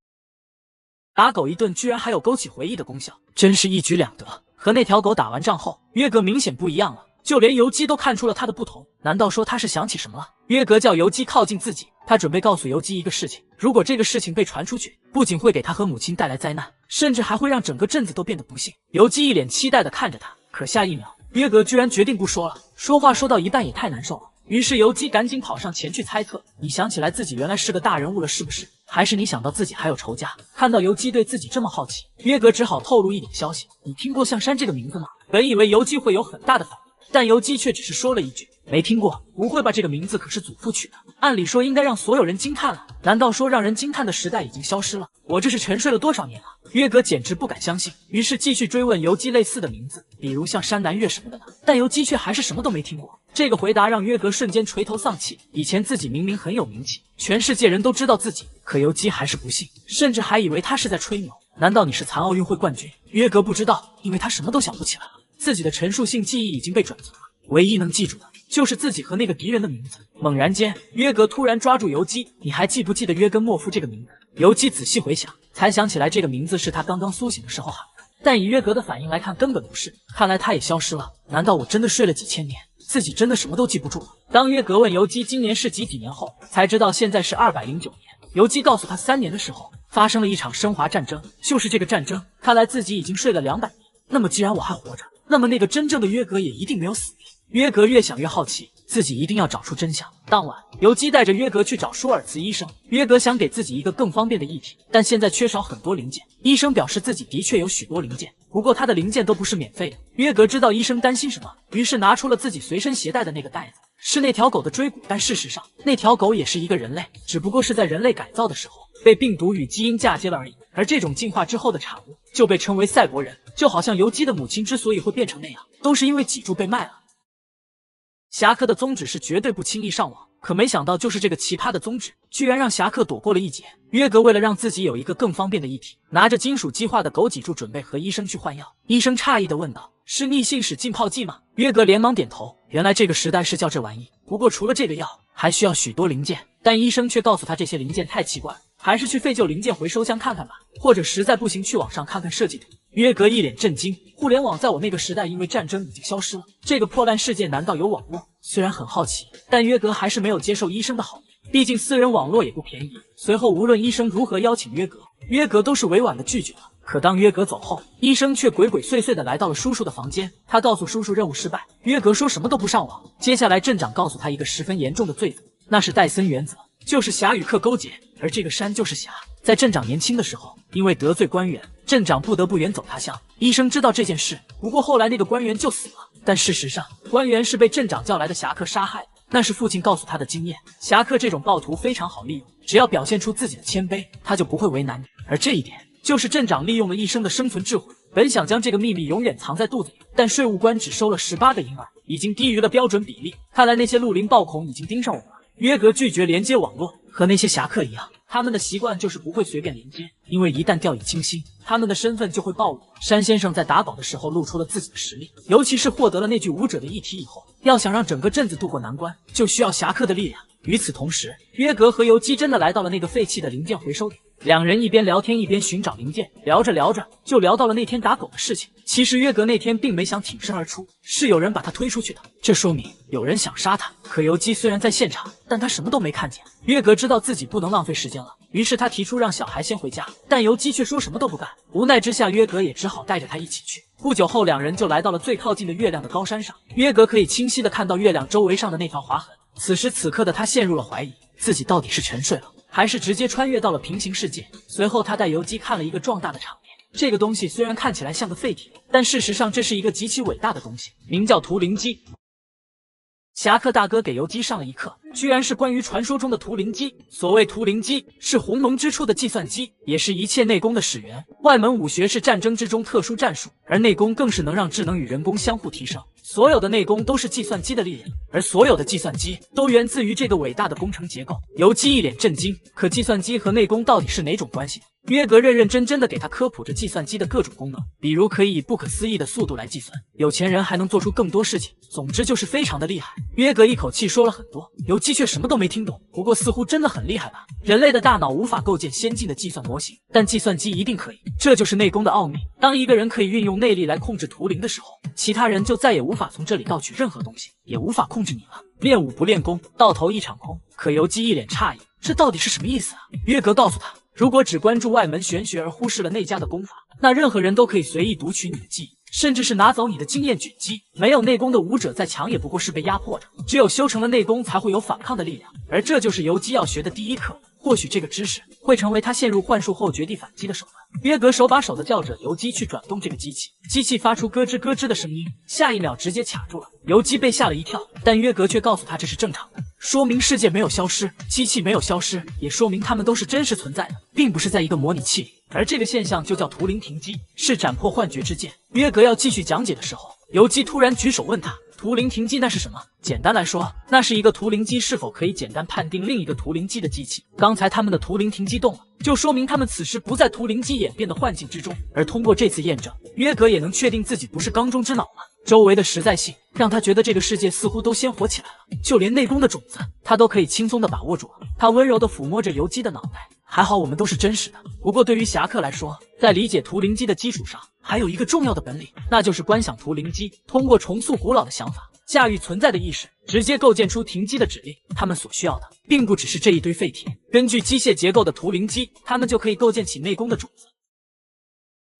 打狗一顿居然还有勾起回忆的功效，真是一举两得。和那条狗打完仗后，约格明显不一样了，就连游击都看出了他的不同。难道说他是想起什么了？约格叫游击靠近自己，他准备告诉游击一个事情，如果这个事情被传出去，不仅会给他和母亲带来灾难，甚至还会让整个镇子都变得不幸。游击一脸期待地看着他，可下一秒，约格居然决定不说了。说话说到一半也太难受了。于是游击赶紧跑上前去猜测，你想起来自己原来是个大人物了是不是？还是你想到自己还有仇家？看到游击对自己这么好奇，约格只好透露一点消息，你听过象山这个名字吗？本以为游击会有很大的反应，但游击却只是说了一句没听过。不会吧，这个名字可是祖父取的，按理说应该让所有人惊叹了，难道说让人惊叹的时代已经消失了？我这是沉睡了多少年了？约格简直不敢相信，于是继续追问游击类似的名字，比如像山南岳什么的呢？但游击却还是什么都没听过。这个回答让约格瞬间垂头丧气，以前自己明明很有名气，全世界人都知道自己，可游击还是不信，甚至还以为他是在吹牛。难道你是残奥运会冠军？约格不知道，因为他什么都想不起来了，自己的陈述性记忆已经被转存了，唯一能记住的就是自己和那个敌人的名字。猛然间，约格突然抓住游击，你还记不记得约根莫夫这个名字？游击仔细回想，才想起来这个名字是他刚刚苏醒的时候喊的，但以约格的反应来看，根本不是。看来他也消失了。难道我真的睡了几千年，自己真的什么都记不住了？当约格问游击今年是几年后，才知道现在是209年。游击告诉他，3年的时候发生了一场升华战争，就是这个战争。看来自己已经睡了200年。那么既然我还活着，那么那个真正的约格也一定没有死。约格越想越好奇，自己一定要找出真相。当晚，游击带着约格去找舒尔茨医生。约格想给自己一个更方便的义体，但现在缺少很多零件。医生表示自己的确有许多零件，不过他的零件都不是免费的。约格知道医生担心什么，于是拿出了自己随身携带的那个袋子，是那条狗的椎骨。但事实上，那条狗也是一个人类，只不过是在人类改造的时候被病毒与基因嫁接了而已。而这种进化之后的产物就被称为赛博人，就好像游击的母亲之所以会变成那样，都是因为脊柱被卖了。侠客的宗旨是绝对不轻易上网，可没想到就是这个奇葩的宗旨，居然让侠客躲过了一劫。约格为了让自己有一个更方便的义体，拿着金属基化的狗脊柱准备和医生去换药。医生诧异地问道：是逆性使浸泡剂吗？约格连忙点头，原来这个时代是叫这玩意。不过除了这个药，还需要许多零件，但医生却告诉他这些零件太奇怪，还是去废旧零件回收箱看看吧，或者实在不行去网上看看设计图。约格一脸震惊，互联网在我那个时代因为战争已经消失了，这个破烂世界难道有网络？虽然很好奇，但约格还是没有接受医生的好意，毕竟私人网络也不便宜。随后无论医生如何邀请约格都是委婉的拒绝了。可当约格走后，医生却鬼鬼祟祟的来到了叔叔的房间，他告诉叔叔任务失败。约格说什么都不上网。接下来镇长告诉他一个十分严重的罪责，那是戴森原则，就是侠与客勾结，而这个山就是侠。在镇长年轻的时候，因为得罪官员，镇长不得不远走他乡。医生知道这件事，不过后来那个官员就死了，但事实上官员是被镇长叫来的侠客杀害的。那是父亲告诉他的经验，侠客这种暴徒非常好利用，只要表现出自己的谦卑，他就不会为难你。而这一点就是镇长利用了一生的生存智慧。本想将这个秘密永远藏在肚子里，但税务官只收了18个银耳，已经低于了标准比例。看来那些绿林暴恐已经盯上我们了。约格拒绝连接网络，和那些侠客一样，他们的习惯就是不会随便连接，因为一旦掉以轻心，他们的身份就会暴露。山先生在打宝的时候露出了自己的实力，尤其是获得了那具武者的遗体以后，要想让整个镇子渡过难关，就需要侠客的力量。与此同时，约格和游击真的来到了那个废弃的零件回收点，两人一边聊天一边寻找零件，聊着聊着就聊到了那天打狗的事情。其实约格那天并没想挺身而出，是有人把他推出去的，这说明有人想杀他。可游击虽然在现场，但他什么都没看见。约格知道自己不能浪费时间了，于是他提出让小孩先回家，但游击却说什么都不干。无奈之下，约格也只好带着他一起去。不久后，两人就来到了最靠近的月亮的高山上，约格可以清晰地看到月亮周围上的那条划痕。此时此刻的他陷入了怀疑，自己到底是沉睡了，还是直接穿越到了平行世界。随后他带游击看了一个壮大的场面，这个东西虽然看起来像个废铁，但事实上这是一个极其伟大的东西，名叫图灵机。侠客大哥给游击上了一课，居然是关于传说中的图灵机。所谓图灵机，是鸿蒙之初的计算机，也是一切内功的始源。外门武学是战争之中特殊战术，而内功更是能让智能与人工相互提升。所有的内功都是计算机的力量，而所有的计算机都源自于这个伟大的工程结构。游击一脸震惊，可计算机和内功到底是哪种关系？约格认认真真的给他科普着计算机的各种功能，比如可以以不可思议的速度来计算，有钱人还能做出更多事情，总之就是非常的厉害。约格一口气说了很多，游击却什么都没听懂。不过似乎真的很厉害吧？人类的大脑无法构建先进的计算模型，但计算机一定可以，这就是内功的奥秘。当一个人可以运用内力来控制图灵的时候，其他人就再也无法从这里盗取任何东西，也无法控制你了。练武不练功，到头一场空。可游击一脸诧异，这到底是什么意思啊？约格告诉他，如果只关注外门玄学而忽视了内家的功法，那任何人都可以随意读取你的记忆，甚至是拿走你的经验卷积。没有内功的武者再强也不过是被压迫着，只有修成了内功才会有反抗的力量，而这就是游击要学的第一课。或许这个知识会成为他陷入幻术后绝地反击的手段。约格手把手的叫着游击去转动这个机器，机器发出咯吱咯吱的声音，下一秒直接卡住了。游击被吓了一跳，但约格却告诉他这是正常的，说明世界没有消失，机器没有消失，也说明他们都是真实存在的，并不是在一个模拟器里。而这个现象就叫图灵停机，是斩破幻觉之剑。约格要继续讲解的时候，游击突然举手问他，图灵停机那是什么？简单来说，那是一个图灵机是否可以简单判定另一个图灵机的机器。刚才他们的图灵停机动了，就说明他们此时不在图灵机演变的幻境之中。而通过这次验证，约格也能确定自己不是缸中之脑了。周围的实在性让他觉得这个世界似乎都鲜活起来了，就连内功的种子他都可以轻松地把握住了。他温柔地抚摸着游击的脑袋，还好我们都是真实的。不过对于侠客来说，在理解图灵机的基础上，还有一个重要的本领，那就是观想图灵机，通过重塑古老的想法，驾驭存在的意识，直接构建出停机的指令。他们所需要的并不只是这一堆废铁，根据机械结构的图灵机，他们就可以构建起内功的种子。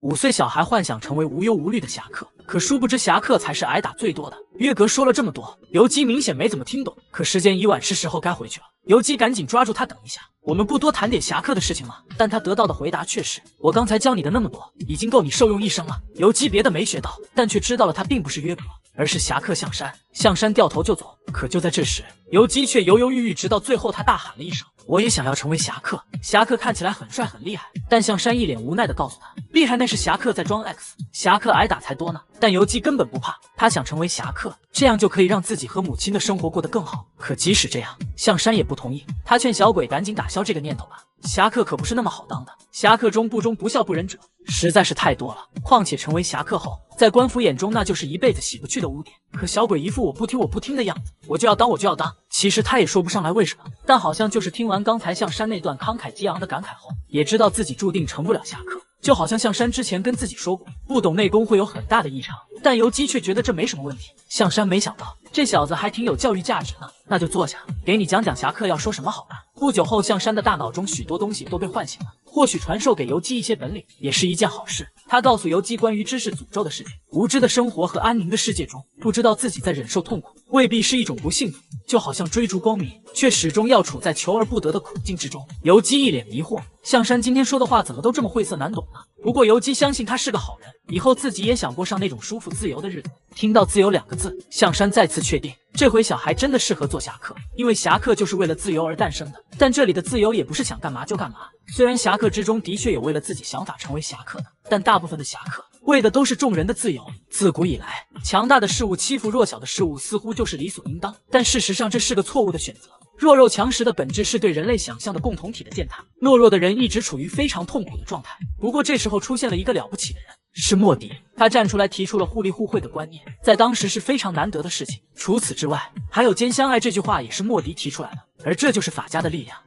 5岁小孩幻想成为无忧无虑的侠客，可殊不知侠客才是挨打最多的。约格说了这么多，游击明显没怎么听懂。可时间已晚，是时候该回去了。游击赶紧抓住他，等一下，我们不多谈点侠客的事情吗？但他得到的回答却是，我刚才教你的那么多，已经够你受用一生了。游击别的没学到，但却知道了他并不是约格，而是侠客象山。象山掉头就走，可就在这时，游击却犹犹豫豫，直到最后他大喊了一声，我也想要成为侠客。侠客看起来很帅很厉害，但象山一脸无奈地告诉他，厉害那是侠客在装 X， 侠客挨打才多呢。但游击根本不怕，他想成为侠客，这样就可以让自己和母亲的生活过得更好。可即使这样，象山也不同意，他劝小鬼赶紧打消这个念头吧。侠客可不是那么好当的，侠客中不孝不仁者实在是太多了。况且成为侠客后，在官府眼中那就是一辈子洗不去的污点。可小鬼一副我不听的样子，我就要当。其实他也说不上来为什么，但好像就是听完刚才象山那段慷慨激昂的感慨后，也知道自己注定成不了侠客。就好像象山之前跟自己说过，不懂内功会有很大的异常，但游击却觉得这没什么问题。象山没想到这小子还挺有教育价值呢，那就坐下，给你讲讲侠客要说什么好吧。不久后，象山的大脑中许多东西都被唤醒了，或许传授给游击一些本领也是一件好事。他告诉游击关于知识诅咒的事情，无知的生活和安宁的世界中，不知道自己在忍受痛苦，未必是一种不幸福，就好像追逐光明，却始终要处在求而不得的苦境之中。游击一脸迷惑，象山今天说的话怎么都这么晦涩难懂呢？不过游击相信他是个好人，以后自己也想过上那种舒服自由的日子。听到自由2个字，象山再次确定，这回小孩真的适合做侠客，因为侠客就是为了自由而诞生的。但这里的自由也不是想干嘛就干嘛，虽然侠客之中的确有为了自己想法成为侠客的，但大部分的侠客为的都是众人的自由。自古以来，强大的事物欺负弱小的事物似乎就是理所应当，但事实上这是个错误的选择。弱肉强食的本质是对人类想象的共同体的践踏，懦弱的人一直处于非常痛苦的状态。不过这时候出现了一个了不起的人，是莫迪。他站出来提出了互利互惠的观念，在当时是非常难得的事情。除此之外，还有兼相爱这句话也是莫迪提出来的，而这就是法家的力量。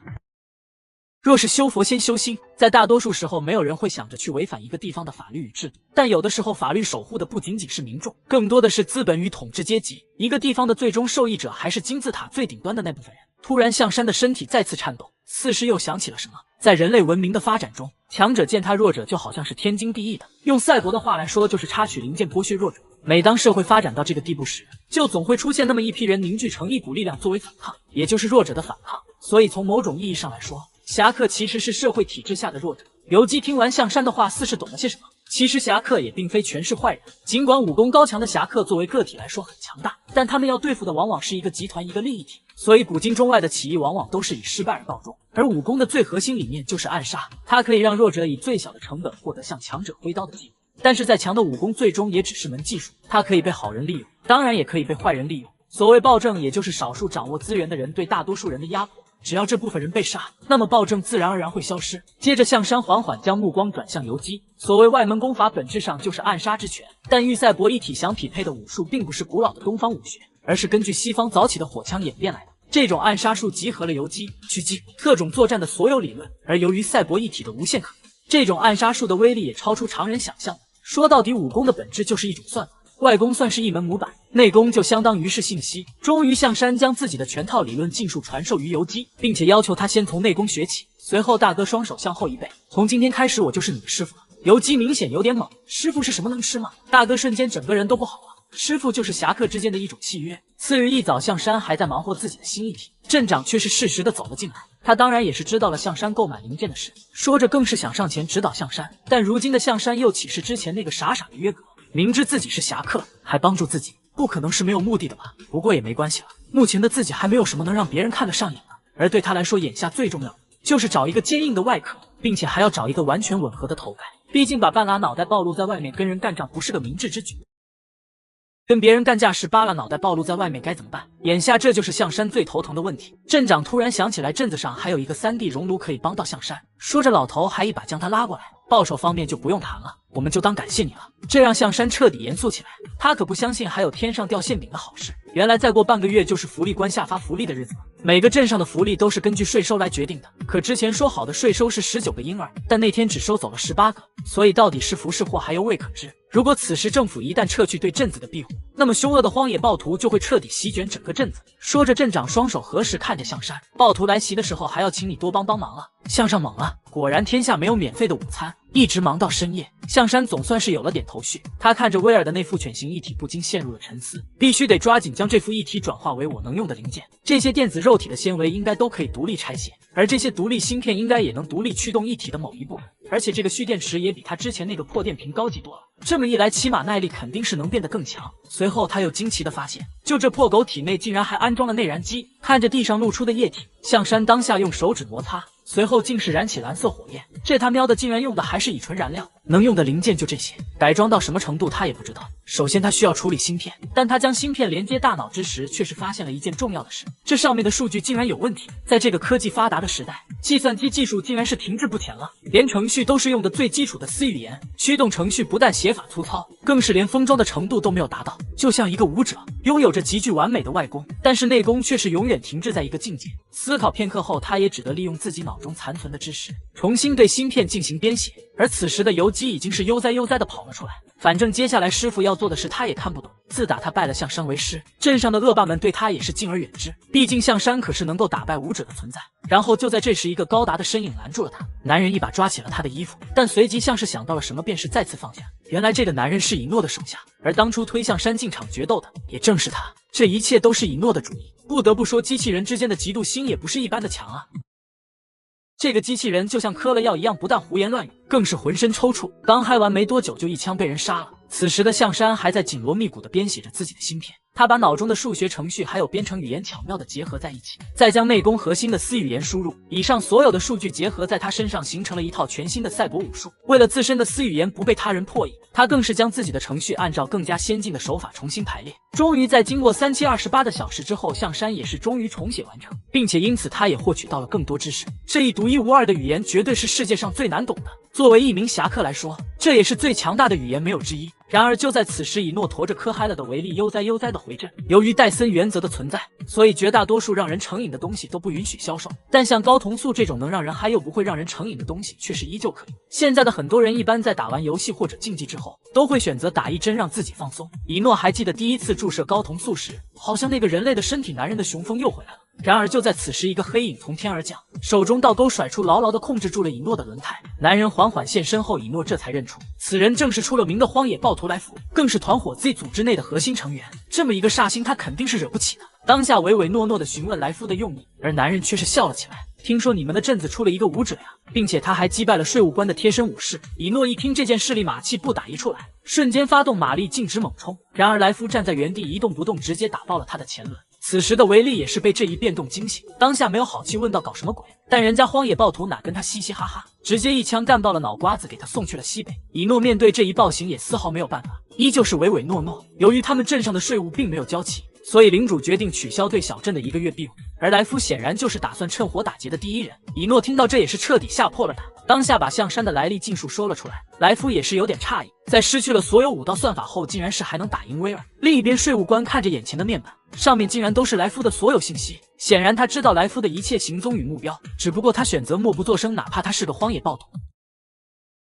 若是修佛先修心，在大多数时候没有人会想着去违反一个地方的法律与制度，但有的时候法律守护的不仅仅是民众，更多的是资本与统治阶级。一个地方的最终受益者还是金字塔最顶端的那部分人。突然象山的身体再次颤抖，似是又想起了什么。在人类文明的发展中，强者践踏弱者就好像是天经地义的，用赛博的话来说就是插取零件剥削弱者。每当社会发展到这个地步时，就总会出现那么一批人凝聚成一股力量作为反抗，也就是弱者的反抗。所以从某种意义上来说，侠客其实是社会体制下的弱者。游击听完象山的话，似是懂了些什么。其实侠客也并非全是坏人，尽管武功高强的侠客作为个体来说很强大，但他们要对付的往往是一个集团一个利益体，所以古今中外的起义往往都是以失败而告终。而武功的最核心理念就是暗杀，它可以让弱者以最小的成本获得向强者挥刀的机会。但是再强的武功最终也只是门技术，它可以被好人利用，当然也可以被坏人利用。所谓暴政，也就是少数掌握资源的人对大多数人的压迫。只要这部分人被杀，那么暴政自然而然会消失。接着象山缓缓将目光转向游击。所谓外门功法本质上就是暗杀之拳，但与赛博一体相匹配的武术并不是古老的东方武学，而是根据西方早起的火枪演变来的。这种暗杀术集合了游击、狙击、特种作战的所有理论，而由于赛博一体的无限可能，这种暗杀术的威力也超出常人想象。说到底，武功的本质就是一种算法，外功算是一门模板，内功就相当于是信息。终于象山将自己的全套理论尽数传授于游击，并且要求他先从内功学起。随后大哥双手向后一背，从今天开始我就是你的师傅了。游击明显有点懵，师傅是什么能吃吗？大哥瞬间整个人都不好了。师傅就是侠客之间的一种契约。次日一早，象山还在忙活自己的新议题，镇长却是适时的走了进来。他当然也是知道了象山购买零件的事，说着更是想上前指导象山。但如今的象山又岂是之前那个傻傻的约格？明知自己是侠客，还帮助自己，不可能是没有目的的吧？不过也没关系了，目前的自己还没有什么能让别人看得上眼的。而对他来说，眼下最重要的就是找一个坚硬的外壳，并且还要找一个完全吻合的头盖。毕竟把半拉脑袋暴露在外面跟人干仗不是个明智之举。跟别人干架时，扒拉脑袋暴露在外面该怎么办？眼下这就是象山最头疼的问题。镇长突然想起来，镇子上还有一个3D 熔炉可以帮到象山，说着老头还一把将他拉过来。报酬方面就不用谈了，我们就当感谢你了。这让象山彻底严肃起来，他可不相信还有天上掉馅饼的好事。原来再过半个月就是福利官下发福利的日子了，每个镇上的福利都是根据税收来决定的。可之前说好的税收是19个婴儿，但那天只收走了18个，所以到底是福是祸还犹未可知。如果此时政府一旦撤去对镇子的庇护，那么凶恶的荒野暴徒就会彻底席卷整个镇子。说着，镇长双手合十看着象山，暴徒来袭的时候还要请你多帮忙了。向上猛了，果然天下没有免费的午餐，一直忙到深夜，象山总算是有了点头绪。他看着威尔的那副犬形一体，不禁陷入了沉思。必须得抓紧将这副一体转化为我能用的零件。这些电子肉体的纤维应该都可以独立拆卸，而这些独立芯片应该也能独立驱动一体的某一部分。而且这个蓄电池也比他之前那个破电瓶高级多了。这么一来，起码耐力肯定是能变得更强。随后他又惊奇地发现，就这破狗体内竟然还安装了内燃机。看着地上露出的液体，象山当下用手指摩擦，随后竟是燃起蓝色火焰。这他喵的竟然用的还是乙醇燃料，能用的零件就这些，改装到什么程度他也不知道。首先他需要处理芯片，但他将芯片连接大脑之时，却是发现了一件重要的事，这上面的数据竟然有问题。在这个科技发达的时代，计算机技术竟然是停滞不前了，连程序都是用的最基础的 C 语言，驱动程序不但写法粗糙，更是连封装的程度都没有达到。就像一个舞者，拥有着极具完美的外功，但是内功却是永远停滞在一个境界。思考片刻后，他也只得利用自己脑中残存的知识，重新对芯片进行编写。而此时的游击已经是悠哉悠哉的跑了出来，反正接下来师傅要做的事他也看不懂。自打他拜了象山为师，镇上的恶霸们对他也是敬而远之，毕竟象山可是能够打败武者的存在。然后就在这时，一个高达的身影拦住了他，男人一把抓起了他的衣服，但随即像是想到了什么，便是再次放下。原来这个男人是以诺的手下，而当初推象山进场决斗的也正是他。这一切都是以诺的主意。不得不说，机器人之间的嫉妒心也不是一般的强啊。这个机器人就像嗑了药一样，不但胡言乱语，更是浑身抽搐。刚嗨完没多久，就一枪被人杀了。此时的象山还在紧锣密鼓地编写着自己的芯片，他把脑中的数学程序还有编程语言巧妙地结合在一起，再将内功核心的 C 语言输入，以上所有的数据结合在他身上，形成了一套全新的赛博武术。为了自身的 C 语言不被他人破译，他更是将自己的程序按照更加先进的手法重新排列。终于在经过3728的小时之后，象山也是终于重写完成，并且因此他也获取到了更多知识。这一独一无二的语言绝对是世界上最难懂的，作为一名侠客来说，这也是最强大的语言，没有之一。然而就在此时，以诺驮着嗑嗨了的维利悠哉悠哉的回镇。由于戴森原则的存在，所以绝大多数让人成瘾的东西都不允许销售，但像高酮素这种能让人嗨又不会让人成瘾的东西却是依旧可以。现在的很多人一般在打完游戏或者竞技之后，都会选择打一针让自己放松。以诺还记得第一次注射高酮素时，好像那个人类的身体男人的雄风又回来了。然而就在此时，一个黑影从天而降，手中倒钩甩出，牢牢地控制住了以诺的轮胎。男人缓缓现身后，以诺这才认出，此人正是出了名的荒野暴徒来福，更是团伙 Z 组织内的核心成员。这么一个煞星，他肯定是惹不起的。当下唯唯诺诺地询问来福的用意，而男人却是笑了起来。听说你们的镇子出了一个武者呀，并且他还击败了税务官的贴身武士。以诺一听这件事，立马气不打一处来，瞬间发动马力径直猛冲。然而来福站在原地一动不动，直接打爆了他的前轮。此时的维利也是被这一变动惊醒，当下没有好气，问道搞什么鬼？但人家荒野暴徒哪跟他嘻嘻哈哈，直接一枪干爆了脑瓜子，给他送去了西北。以诺面对这一暴行也丝毫没有办法，依旧是唯唯诺诺。由于他们镇上的税务并没有交齐，所以领主决定取消对小镇的1个月庇护，而来福显然就是打算趁火打劫的第一人。以诺听到这也是彻底吓破了他，当下把象山的来历尽数说了出来。来福也是有点诧异，在失去了所有武道算法后，竟然是还能打赢威尔。另一边，税务官看着眼前的面板，上面竟然都是来福的所有信息，显然他知道来福的一切行踪与目标，只不过他选择默不作声，哪怕他是个荒野暴徒。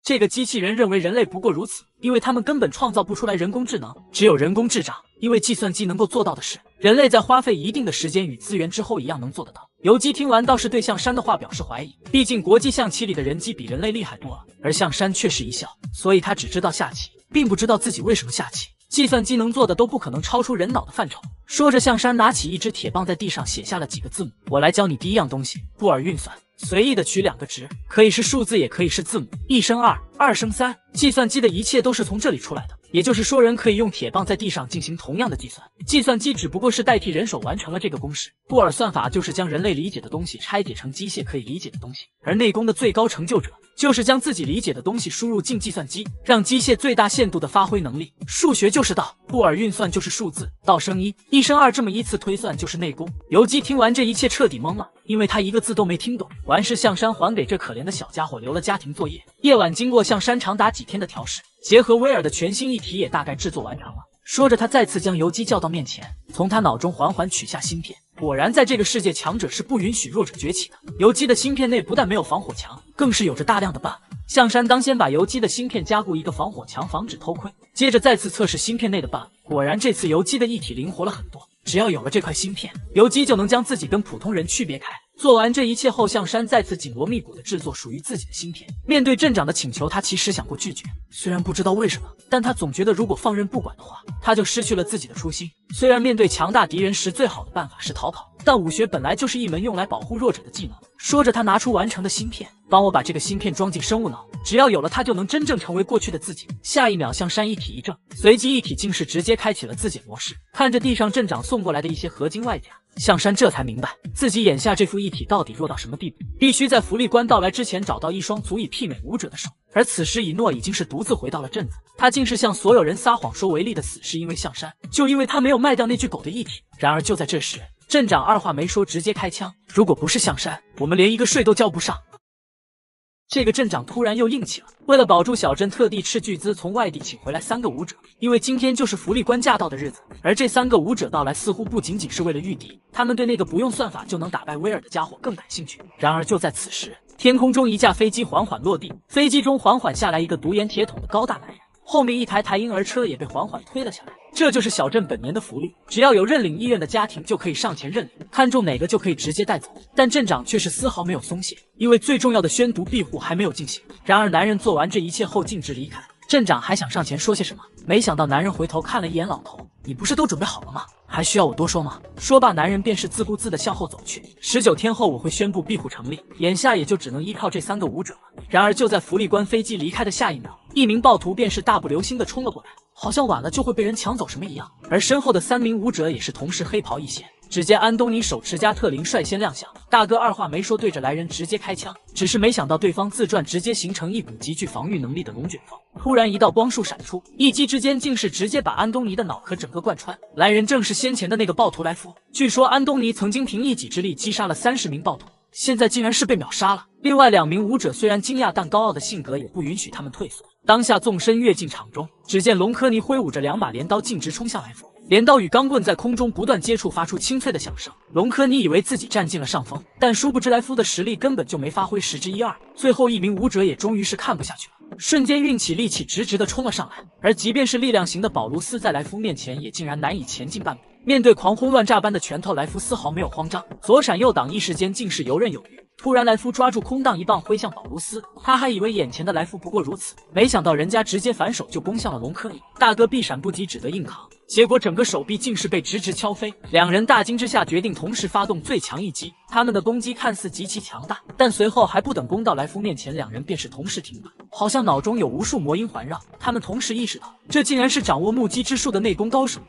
这个机器人认为人类不过如此，因为他们根本创造不出来人工智能，只有人工智障。因为计算机能够做到的是，人类在花费一定的时间与资源之后一样能做得到。游击听完倒是对象山的话表示怀疑，毕竟国际象棋里的人机比人类厉害多了，而象山却是一笑，所以他只知道下棋，并不知道自己为什么下棋。计算机能做的都不可能超出人脑的范畴。说着，象山拿起一只铁棒，在地上写下了几个字母。我来教你第一样东西，布尔运算。随意的取2个值，可以是数字，也可以是字母。1生2， 2生3，计算机的一切都是从这里出来的。也就是说，人可以用铁棒在地上进行同样的计算，计算机只不过是代替人手完成了这个公式。布尔算法就是将人类理解的东西拆解成机械可以理解的东西，而内功的最高成就者就是将自己理解的东西输入进计算机，让机械最大限度的发挥能力。数学就是道，布尔运算就是数字，道生1， 1生2，这么依次推算就是内功。游击听完这一切彻底懵了，因为他一个字都没听懂。完事，象山还给这可怜的小家伙留了家庭作业。夜晚经过象山长达几天的调试，结合威尔的全新一体也大概制作完成了。说着，他再次将游击叫到面前，从他脑中缓缓取下芯片。果然，在这个世界，强者是不允许弱者崛起的。游击的芯片内不但没有防火墙，更是有着大量的 bug。象山当先把游击的芯片加固一个防火墙，防止偷窥，接着再次测试芯片内的 bug。果然，这次游击的一体灵活了很多。只要有了这块芯片，游击就能将自己跟普通人区别开。做完这一切后，象山再次紧锣密鼓地制作属于自己的芯片。面对镇长的请求，他其实想过拒绝，虽然不知道为什么，但他总觉得如果放任不管的话，他就失去了自己的初心。虽然面对强大敌人时，最好的办法是逃跑，但武学本来就是一门用来保护弱者的技能。说着，他拿出完成的芯片，帮我把这个芯片装进生物脑，只要有了它，就能真正成为过去的自己。下一秒，象山一体一怔，随即一体竟是直接开启了自检模式。看着地上镇长送过来的一些合金外甲，象山这才明白自己眼下这副一体到底弱到什么地步，必须在福利官到来之前找到一双足以媲美武者的手。而此时以诺已经是独自回到了镇子，他竟是向所有人撒谎说维利的死是因为象山，就因为他没有卖掉那具狗的一体。然而就在这时，镇长二话没说直接开枪，如果不是象山，我们连一个税都交不上。这个镇长突然又硬气了，为了保住小镇，特地斥巨资从外地请回来3个武者，因为今天就是福利官驾到的日子。而这3个武者到来似乎不仅仅是为了御敌，他们对那个不用算法就能打败威尔的家伙更感兴趣。然而就在此时，天空中一架飞机缓缓落地，飞机中缓缓下来一个独眼铁桶的高大男人，后面一台抬婴儿车也被缓缓推了下来。这就是小镇本年的福利，只要有认领意愿的家庭就可以上前认领，看中哪个就可以直接带走。但镇长却是丝毫没有松懈，因为最重要的宣读庇护还没有进行。然而男人做完这一切后径直离开，镇长还想上前说些什么，没想到男人回头看了一眼老头，你不是都准备好了吗？还需要我多说吗？说罢，男人便是自顾自地向后走去。19天后我会宣布庇护成立，眼下也就只能依靠这3个武者了。然而就在福利官飞机离开的下一秒，一名暴徒便是大步流星地冲了过来，好像晚了就会被人抢走什么一样。而身后的3名武者也是同时黑袍一显。只见安东尼手持加特林率先亮相，大哥二话没说对着来人直接开枪，只是没想到对方自转，直接形成一股极具防御能力的龙卷风。突然一道光束闪出，一击之间竟是直接把安东尼的脑壳整个贯穿。来人正是先前的那个暴徒莱夫，据说安东尼曾经凭一己之力击杀了30名暴徒，现在竟然是被秒杀了。另外2名武者虽然惊讶，但高傲的性格也不允许他们退缩，当下纵身跃进场中。只见隆科尼挥舞着2把镰刀径直冲向莱夫，镰刀与钢棍在空中不断接触，发出清脆的响声。隆科尼以为自己占尽了上风，但殊不知莱夫的实力根本就没发挥10之1、2。最后一名武者也终于是看不下去了，瞬间运起力气直直的冲了上来。而即便是力量型的保卢斯在莱夫面前也竟然难以前进半步。面对狂轰乱炸般的拳头，莱夫丝毫没有慌张，左闪右挡，一时间竟是游刃有余。突然莱夫抓住空档一棒挥向保卢斯，他还以为眼前的莱夫不过如此，没想到人家直接反手就攻向了隆科尼。大哥避闪不及，只得硬扛，结果整个手臂竟是被直直敲飞。两人大惊之下决定同时发动最强一击，他们的攻击看似极其强大，但随后还不等攻到莱夫面前，两人便是同时停顿，好像脑中有无数魔音环绕。他们同时意识到，这竟然是掌握目击之术的内功高手。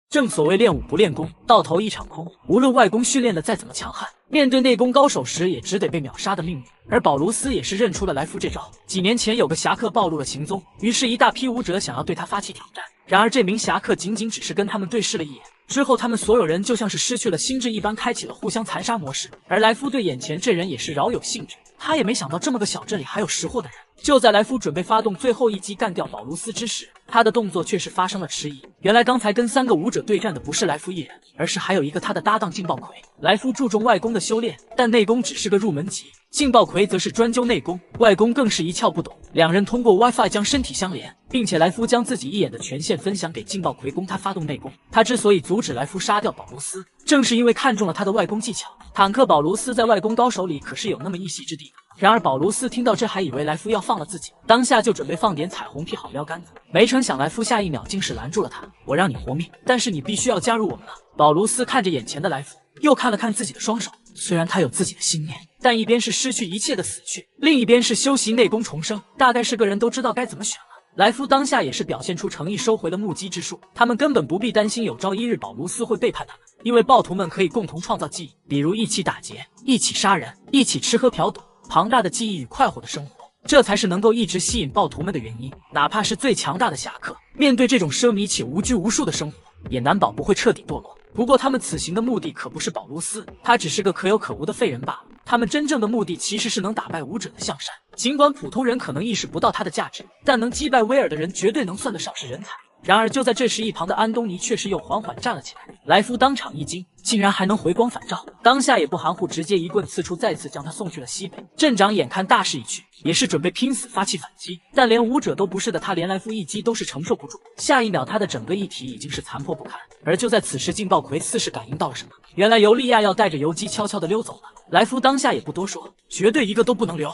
正所谓练武不练功，到头一场空。无论外功训练的再怎么强悍，面对内功高手时，也只得被秒杀的命运。而保卢斯也是认出了莱夫这招。几年前有个侠客暴露了行踪，于是一大批武者想要对他发起挑战。然而这名侠客仅仅只是跟他们对视了一眼，之后他们所有人就像是失去了心智一般，开启了互相残杀模式。而莱夫对眼前这人也是饶有兴致，他也没想到这么个小镇里还有识货的人。就在莱夫准备发动最后一击干掉保卢斯之时，他的动作却是发生了迟疑。原来刚才跟3个武者对战的不是莱夫一人，而是还有一个他的搭档劲爆魁。莱夫注重外功的修炼，但内功只是个入门级，劲爆魁则是专究内功，外功更是一窍不懂。两人通过 WiFi 将身体相连，并且莱夫将自己一眼的权限分享给劲爆魁，供他发动内功。他之所以阻止莱夫杀掉保卢斯，正是因为看中了他的外功技巧。坦克保卢斯在外功高手里可是有那么一席之地的。然而保卢斯听到这还以为莱夫要放了自己，当下就准备放点彩虹屁好撩杆子，没成想莱夫下一秒竟是拦住了他。我让你活命，但是你必须要加入我们了。保卢斯看着眼前的莱夫，又看了看自己的双手，虽然他有自己的信念，但一边是失去一切的死去，另一边是修习内功重生，大概是个人都知道该怎么选了。莱夫当下也是表现出诚意，收回了目击之术。他们根本不必担心有朝一日保卢斯会背叛他们，因为暴徒们可以共同创造记忆，比如一起打劫、一起杀人、一起吃喝嫖赌。庞大的记忆与快活的生活，这才是能够一直吸引暴徒们的原因。哪怕是最强大的侠客，面对这种奢靡且无拘无束的生活，也难保不会彻底堕落。不过他们此行的目的可不是保卢斯，他只是个可有可无的废人罢了。他们真正的目的其实是能打败武者的象山。尽管普通人可能意识不到他的价值，但能击败威尔的人绝对能算得上是人才。然而就在这时，一旁的安东尼却是又缓缓站了起来。莱夫当场一惊，竟然还能回光返照，当下也不含糊，直接一棍刺出，再次将他送去了西北。镇长眼看大势已去，也是准备拼死发起反击，但连武者都不是的他，连莱夫一击都是承受不住。下一秒他的整个一体已经是残破不堪。而就在此时，劲爆魁似是感应到了什么，原来尤利亚要带着游击悄悄地溜走了。莱夫当下也不多说，绝对一个都不能留。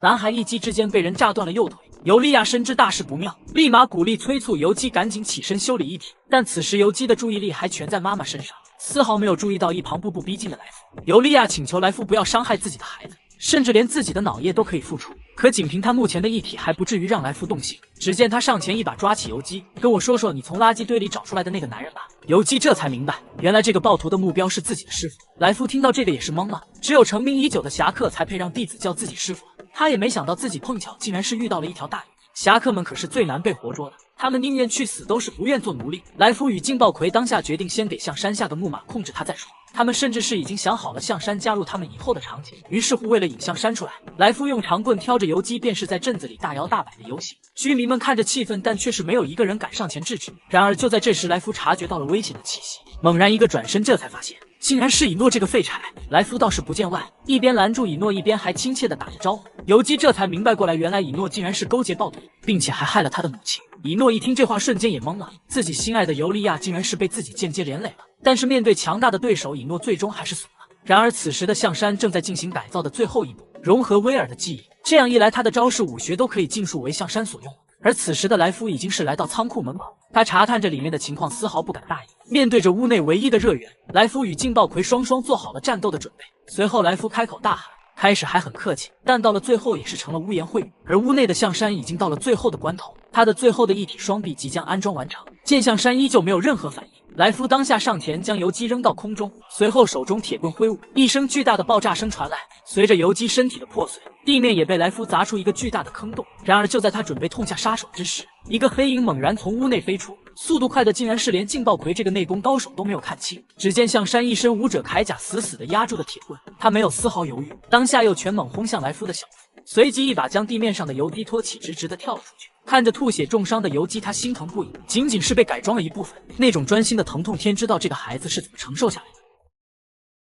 男孩一击之间被人炸断了右腿，尤利亚深知大事不妙，立马鼓励催促游击赶紧起身修理一体。但此时游击的注意力还全在妈妈身上，丝毫没有注意到一旁步步逼近的莱夫。尤利亚请求莱夫不要伤害自己的孩子，甚至连自己的脑液都可以付出。可仅凭他目前的一体还不至于让来福动心。只见他上前一把抓起游击，跟我说说你从垃圾堆里找出来的那个男人吧。游击这才明白，原来这个暴徒的目标是自己的师傅。来福听到这个也是懵了，只有成名已久的侠客才配让弟子叫自己师傅，他也没想到自己碰巧竟然是遇到了一条大鱼。侠客们可是最难被活捉的，他们宁愿去死都是不愿做奴隶。来福与劲爆葵当下决定先给象山下个木马控制他再说，他们甚至是已经想好了象山加入他们以后的场景。于是乎为了引象山出来，来福用长棍挑着游击便是在镇子里大摇大摆的游行。居民们看着气愤，但却是没有一个人敢上前制止。然而就在这时，来福察觉到了危险的气息，猛然一个转身，这才发现竟然是以诺这个废柴。来福倒是不见外，一边拦住以诺，一边还亲切地打着招呼。游击这才明白过来，原来以诺竟然是勾结暴徒，并且还害了他的母亲。以诺一听这话，瞬间也懵了，自己心爱的尤利亚竟然是被自己间接连累了。但是面对强大的对手，以诺最终还是怂了。然而此时的象山正在进行改造的最后一步，融合威尔的记忆，这样一来，他的招式武学都可以尽数为象山所用。而此时的来福已经是来到仓库门口，他查探着里面的情况，丝毫不敢大意。面对着屋内唯一的热源，来福与劲爆葵双双做好了战斗的准备。随后来福开口大喊，开始还很客气，但到了最后也是成了污言秽语。而屋内的象山已经到了最后的关头，他的最后的一体双臂即将安装完成。见象山依旧没有任何反应，来福当下上前将游击扔到空中，随后手中铁棍挥舞，一声巨大的爆炸声传来。随着游击身体的破碎，地面也被来福砸出一个巨大的坑洞。然而就在他准备痛下杀手之时，一个黑影猛然从屋内飞出，速度快的竟然是连劲爆葵这个内功高手都没有看清。只见象山一身武者铠甲死死地压住了铁棍，他没有丝毫犹豫，当下又拳猛轰向来福的小腹，随即一把将地面上的游击托起，直直地跳了出去。看着吐血重伤的游击，他心疼不已。仅仅是被改装了一部分，那种钻心的疼痛，天知道这个孩子是怎么承受下来的。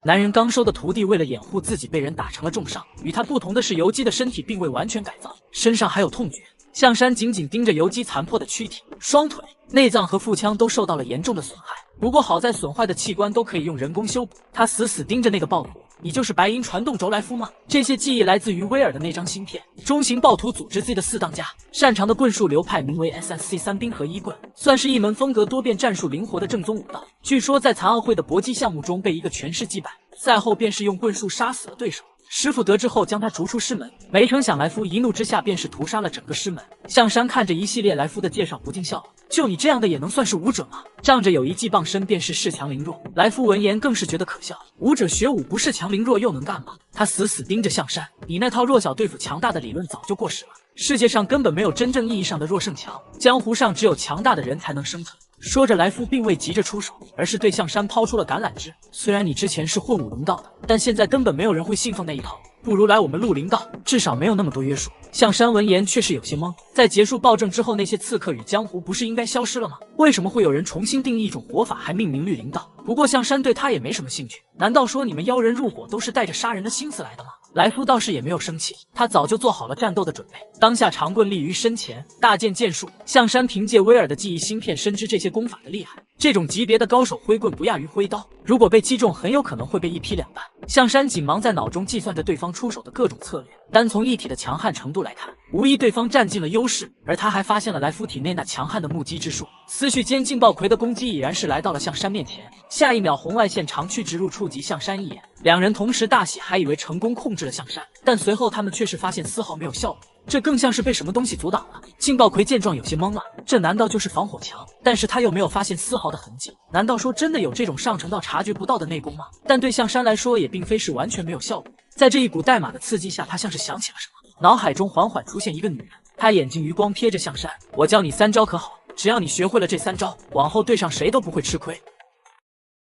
男人刚收的徒弟为了掩护自己被人打成了重伤，与他不同的是，游击的身体并未完全改造，身上还有痛觉。象山紧紧盯着游击残破的躯体，双腿、内脏和腹腔都受到了严重的损害。不过好在损坏的器官都可以用人工修补。他死死盯着那个暴徒，你就是白银传动轴来夫吗？这些记忆来自于威尔的那张芯片。中型暴徒组织自己的四当家，擅长的棍术流派名为 SSC 三冰合一棍，算是一门风格多变、战术灵活的正宗武道。据说在残奥会的搏击项目中被一个拳师击败，赛后便是用棍术杀死了对手。师傅得知后将他逐出师门，没成想来福一怒之下便是屠杀了整个师门。象山看着一系列来福的介绍不禁笑了，就你这样的也能算是武者吗？仗着有一技傍身便是恃强凌弱。来福闻言更是觉得可笑，武者学武不恃强凌弱又能干嘛？他死死盯着象山，你那套弱小对付强大的理论早就过时了，世界上根本没有真正意义上的弱胜强，江湖上只有强大的人才能生存。说着，来福并未急着出手，而是对象山抛出了橄榄枝。虽然你之前是混武龙道的，但现在根本没有人会信奉那一套，不如来我们绿林道，至少没有那么多约束。象山闻言却是有些懵，在结束暴政之后，那些刺客与江湖不是应该消失了吗？为什么会有人重新定义一种活法，还命名绿林道？不过象山对他也没什么兴趣，难道说你们妖人入伙都是带着杀人的心思来的吗？来福倒是也没有生气，他早就做好了战斗的准备，当下长棍立于身前，大剑剑术。象山凭借威尔的记忆芯片，深知这些功法的厉害，这种级别的高手挥棍不亚于挥刀，如果被击中，很有可能会被一劈两半。象山紧忙在脑中计算着对方出手的各种策略，单从一体的强悍程度来看，无疑对方占尽了优势。而他还发现了来福体内那强悍的目击之术，思绪间劲爆葵的攻击已然是来到了象山面前，下一秒红外线长驱直入，触及象山一眼。两人同时大喜，还以为成功控制了象山，但随后他们却是发现丝毫没有效果，这更像是被什么东西阻挡了。劲爆葵见状有些懵了，这难道就是防火墙？但是他又没有发现丝毫的痕迹，难道说真的有这种上乘到察觉不到的内功吗？但对象山来说也并非是完全没有效果。在这一股代码的刺激下，他像是想起了什么，脑海中缓缓出现一个女人，她眼睛余光瞥着象山，我教你3招可好？只要你学会了这3招，往后对上谁都不会吃亏。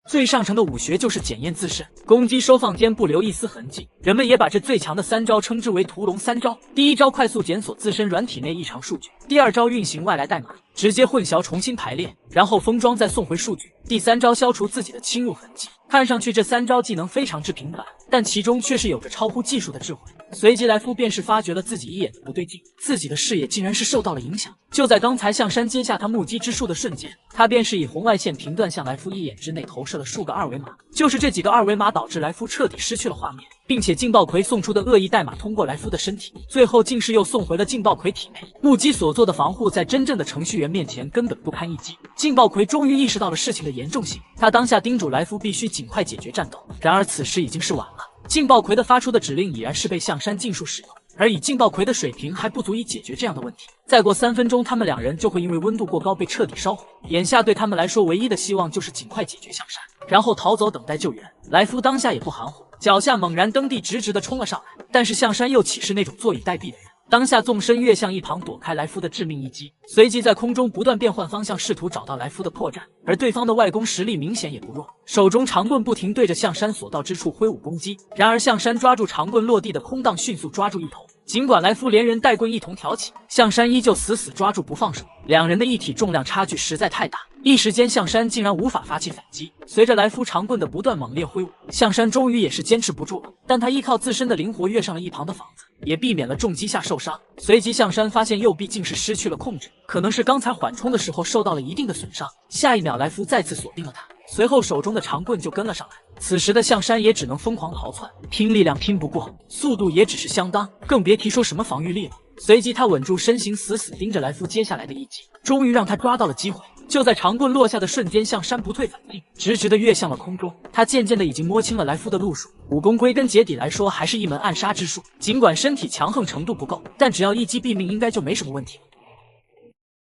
最上乘的武学就是检验自身，攻击收放间不留一丝痕迹。人们也把这最强的3招称之为屠龙3招。第一招快速检索自身软体内异常数据，第二招运行外来代码，直接混淆重新排列，然后封装再送回数据，第3招消除自己的侵入痕迹。看上去这3招技能非常之平凡，但其中却是有着超乎技术的智慧。随即来福便是发觉了自己一眼的不对劲，自己的视野竟然是受到了影响。就在刚才象山接下他目击之术的瞬间，他便是以红外线频段向来福一眼之内投射了数个二维码，就是这几个二维码导致来福彻底失去了画面，并且劲爆葵送出的恶意代码通过来福的身体，最后竟是又送回了劲爆葵体内。目击所做的防护在真正的程序员面前根本不堪一击。劲爆葵终于意识到了事情的严重性，他当下叮嘱来福必须尽快解决战斗。然而此时已经是晚了，劲爆葵的发出的指令已然是被象山尽数使用，而以劲爆葵的水平还不足以解决这样的问题。再过3分钟，他们两人就会因为温度过高被彻底烧毁。眼下对他们来说，唯一的希望就是尽快解决象山，然后逃走等待救援。来福当下也不含糊，脚下猛然蹬地，直直的冲了上来。但是象山又岂是那种坐以待毙的人？当下纵身跃向一旁，躲开来福的致命一击，随即在空中不断变换方向，试图找到来福的破绽。而对方的外攻实力明显也不弱，手中长棍不停对着象山所到之处挥舞攻击。然而象山抓住长棍落地的空档，迅速抓住一头。尽管来福连人带棍一同挑起，象山依旧死死抓住不放手。两人的一体重量差距实在太大，一时间象山竟然无法发起反击。随着来福长棍的不断猛烈挥舞，象山终于也是坚持不住了，但他依靠自身的灵活跃上了一旁的房子，也避免了重击下受伤。随即象山发现右臂竟是失去了控制，可能是刚才缓冲的时候受到了一定的损伤。下一秒来福再次锁定了他，随后手中的长棍就跟了上来。此时的象山也只能疯狂逃窜，拼力量拼不过，速度也只是相当，更别提说什么防御力了。随即他稳住身形，死死盯着来福接下来的一击，终于让他抓到了机会。就在长棍落下的瞬间，象山不退反进，直直的跃向了空中。他渐渐的已经摸清了来福的路数，武功归根结底来说还是一门暗杀之术。尽管身体强横程度不够，但只要一击毙命，应该就没什么问题了。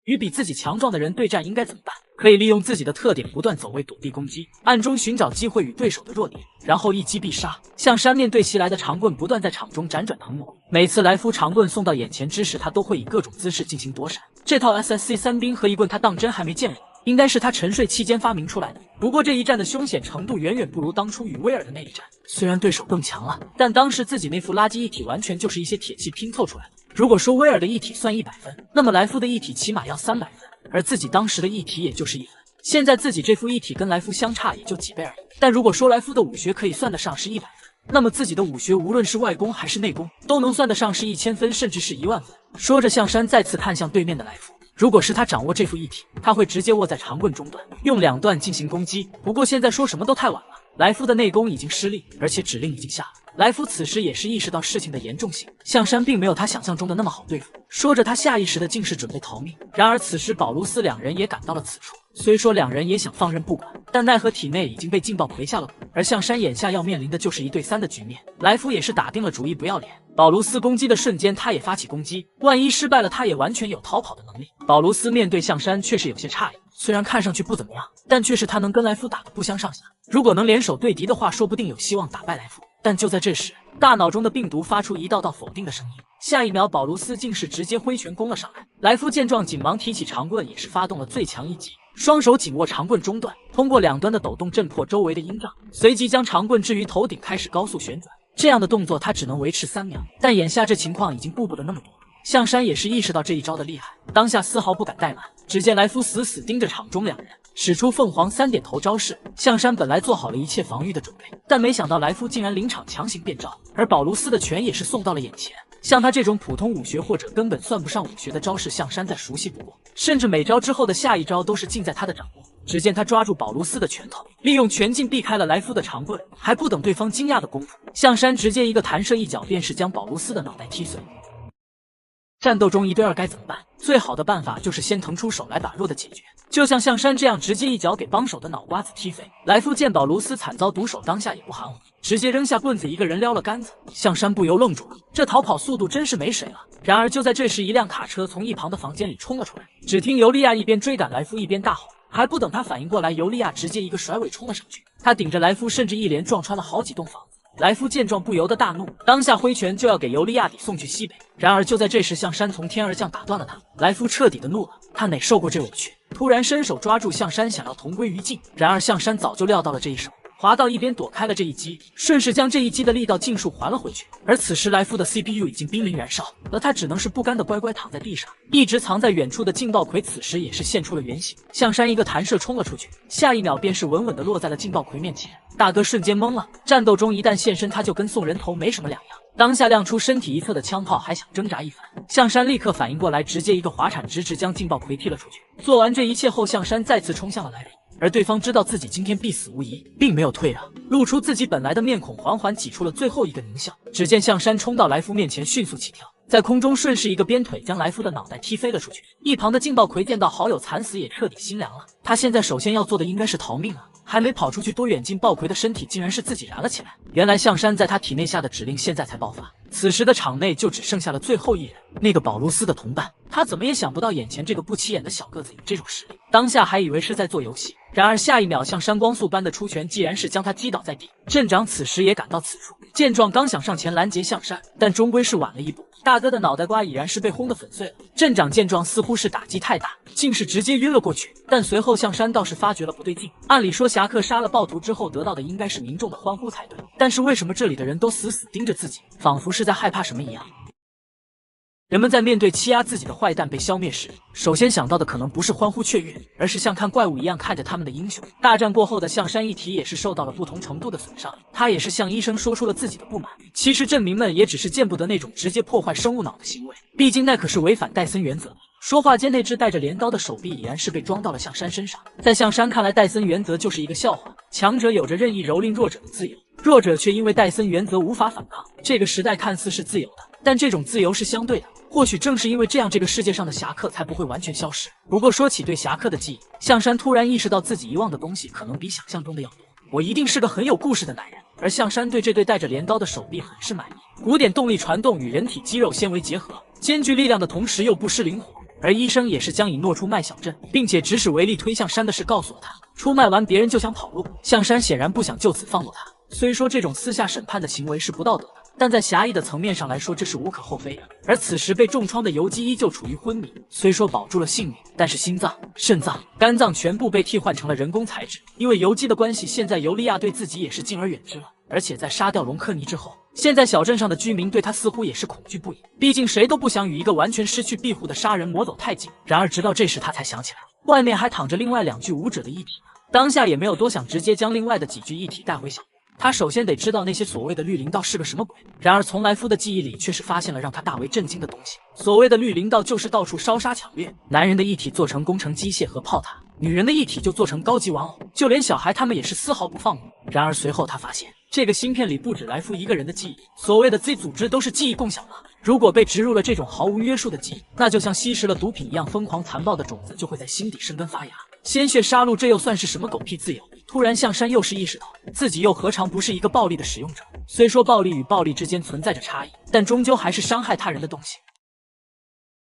与比自己强壮的人对战应该怎么办？可以利用自己的特点不断走位躲避攻击，暗中寻找机会与对手的弱点，然后一击必杀。象山面对袭来的长棍不断在场中辗转腾挪，每次来福长棍送到眼前之时，他都会以各种姿势进行躲闪。这套 SSC 三兵和一棍他当真还没见过，应该是他沉睡期间发明出来的。不过这一战的凶险程度远远不如当初与威尔的那一战，虽然对手更强了，但当时自己那副垃圾一体完全就是一些铁器拼凑出来的。如果说威尔的一体算100分，那么来福的一体起码要300分，而自己当时的一体也就是1分。现在自己这副一体跟来福相差也就几倍而已。但如果说来福的武学可以算得上是100分，那么自己的武学无论是外功还是内功，都能算得上是1000分，甚至是10000分。说着，象山再次看向对面的来福。如果是他掌握这副一体，他会直接握在长棍中段，用2段进行攻击。不过现在说什么都太晚了，来福的内功已经失利，而且指令已经下了。来福此时也是意识到事情的严重性，象山并没有他想象中的那么好对付。说着，他下意识的竟是准备逃命。然而此时保卢斯两人也赶到了此处，虽说两人也想放任不管，但奈何体内已经被劲爆葵下了蛊，而象山眼下要面临的就是1对3的局面。来福也是打定了主意不要脸，保卢斯攻击的瞬间他也发起攻击，万一失败了他也完全有逃跑的能力。保卢斯面对象山却是有些诧异，虽然看上去不怎么样，但却是他能跟来福打个不相上下。如果能联手对敌的话，说不定有希望打败来福。但就在这时，大脑中的病毒发出一道道否定的声音。下一秒，保卢斯竟是直接挥拳攻了上来。来福见状，紧忙提起长棍，也是发动了最强一击，双手紧握长棍中段，通过2端的抖动震破周围的阴障，随即将长棍置于头顶，开始高速旋转。这样的动作他只能维持3秒，但眼下这情况已经步步的那么多。象山也是意识到这一招的厉害，当下丝毫不敢怠慢。只见来福死死盯着场中两人，使出凤凰3点头招式。象山本来做好了一切防御的准备，但没想到来福竟然临场强行变招，而保卢斯的拳也是送到了眼前。像他这种普通武学或者根本算不上武学的招式，象山再熟悉不过，甚至每招之后的下一招都是尽在他的掌握。只见他抓住保卢斯的拳头，利用拳劲避开了来福的长棍，还不等对方惊讶的功夫，象山直接一个弹射一脚，便是将保卢斯的脑袋踢碎。战斗中1对2该怎么办？最好的办法就是先腾出手来把弱的解决，就像象山这样直接一脚给帮手的脑瓜子踢飞。来福见保卢斯惨遭毒手，当下也不含糊，直接扔下棍子，一个人撩了杆子。象山不由愣住了，这逃跑速度真是没谁了。然而就在这时，一辆卡车从一旁的房间里冲了出来，只听尤利亚一边追赶来福一边大吼，还不等他反应过来，尤利亚直接一个甩尾冲了上去，他顶着来福，甚至一连撞穿了好几栋房子。来福见状不由得大怒，当下挥拳就要给尤利亚底送去西北。然而就在这时，象山从天而降打断了他。来福彻底的怒了，他哪受过这委屈，突然伸手抓住象山，想要同归于尽。然而象山早就料到了这一手，滑到一边躲开了这一击，顺势将这一击的力道尽数还了回去。而此时来福的 CPU 已经濒临燃烧，而他只能是不甘的乖乖躺在地上。一直藏在远处的劲爆葵此时也是现出了原形，象山一个弹射冲了出去，下一秒便是稳稳的落在了劲爆葵面前。大哥瞬间懵了，战斗中一旦现身，他就跟送人头没什么两样。当下亮出身体一侧的枪炮，还想挣扎一番，象山立刻反应过来，直接一个滑铲直直将劲爆葵踢了出去。做完这一切后，象山再次冲向了来福，而对方知道自己今天必死无疑，并没有退让，露出自己本来的面孔，缓缓挤出了最后一个狞笑。只见象山冲到来福面前，迅速起跳，在空中顺势一个鞭腿将来福的脑袋踢飞了出去。一旁的劲爆葵见到好友惨死，也彻底心凉了。他现在首先要做的应该是逃命啊，还没跑出去多远，劲爆葵的身体竟然是自己燃了起来。原来象山在他体内下的指令现在才爆发，此时的场内就只剩下了最后一人，那个保罗斯的同伴。他怎么也想不到眼前这个不起眼的小个子有这种实力，当下还以为是在做游戏，然而下一秒像山光速般的出拳，既然是将他击倒在地。镇长此时也赶到此处，见状刚想上前拦截象山，但终归是晚了一步。大哥的脑袋瓜已然是被轰得粉碎了。镇长见状似乎是打击太大，竟是直接晕了过去。但随后象山倒是发觉了不对劲，按理说侠客杀了暴徒之后得到的应该是民众的欢呼才对，但是为什么这里的人都死死盯着自己，仿佛是在害怕什么一样？人们在面对欺压自己的坏蛋被消灭时，首先想到的可能不是欢呼雀跃，而是像看怪物一样看着他们的英雄。大战过后的象山一体也是受到了不同程度的损伤，他也是向医生说出了自己的不满。其实镇民们也只是见不得那种直接破坏生物脑的行为，毕竟那可是违反戴森原则的。说话间，那只带着镰刀的手臂已然是被装到了象山身上。在象山看来，戴森原则就是一个笑话，强者有着任意蹂躏弱者的自由，弱者却因为戴森原则无法反抗。这个时代看似是自由的，但这种自由是相对的。或许正是因为这样，这个世界上的侠客才不会完全消失。不过说起对侠客的记忆，象山突然意识到自己遗忘的东西可能比想象中的要多。我一定是个很有故事的男人。而象山对这对带着镰刀的手臂很是满意。古典动力传动与人体肌肉纤维结合，兼具力量的同时又不失灵活。而医生也是将以诺出卖小镇，并且指使维利推象山的事告诉了他。出卖完别人就想跑路，象山显然不想就此放过他。虽说这种私下审判的行为是不道德的，但在狭义的层面上来说，这是无可厚非的。而此时被重创的游击依旧处于昏迷，虽说保住了性命，但是心脏、肾脏、肝脏全部被替换成了人工材质。因为游击的关系，现在尤利亚对自己也是敬而远之了。而且在杀掉隆科尼之后，现在小镇上的居民对他似乎也是恐惧不已，毕竟谁都不想与一个完全失去庇护的杀人魔走太近。然而直到这时他才想起来，外面还躺着另外2具无者的遗体，当下也没有多想，直接将另外的几具遗体带回小屋。他首先得知道那些所谓的绿林道是个什么鬼。然而从来夫的记忆里却是发现了让他大为震惊的东西。所谓的绿林道就是到处烧杀抢掠，男人的遗体做成工程机械和炮塔，女人的遗体就做成高级玩偶，就连小孩他们也是丝毫不放过。然而随后他发现，这个芯片里不止来福一个人的记忆，所谓的 Z 组织都是记忆共享的。如果被植入了这种毫无约束的记忆，那就像吸食了毒品一样，疯狂残暴的种子就会在心底生根发芽。鲜血杀戮，这又算是什么狗屁自由？突然象山又是意识到，自己又何尝不是一个暴力的使用者？虽说暴力与暴力之间存在着差异，但终究还是伤害他人的东西。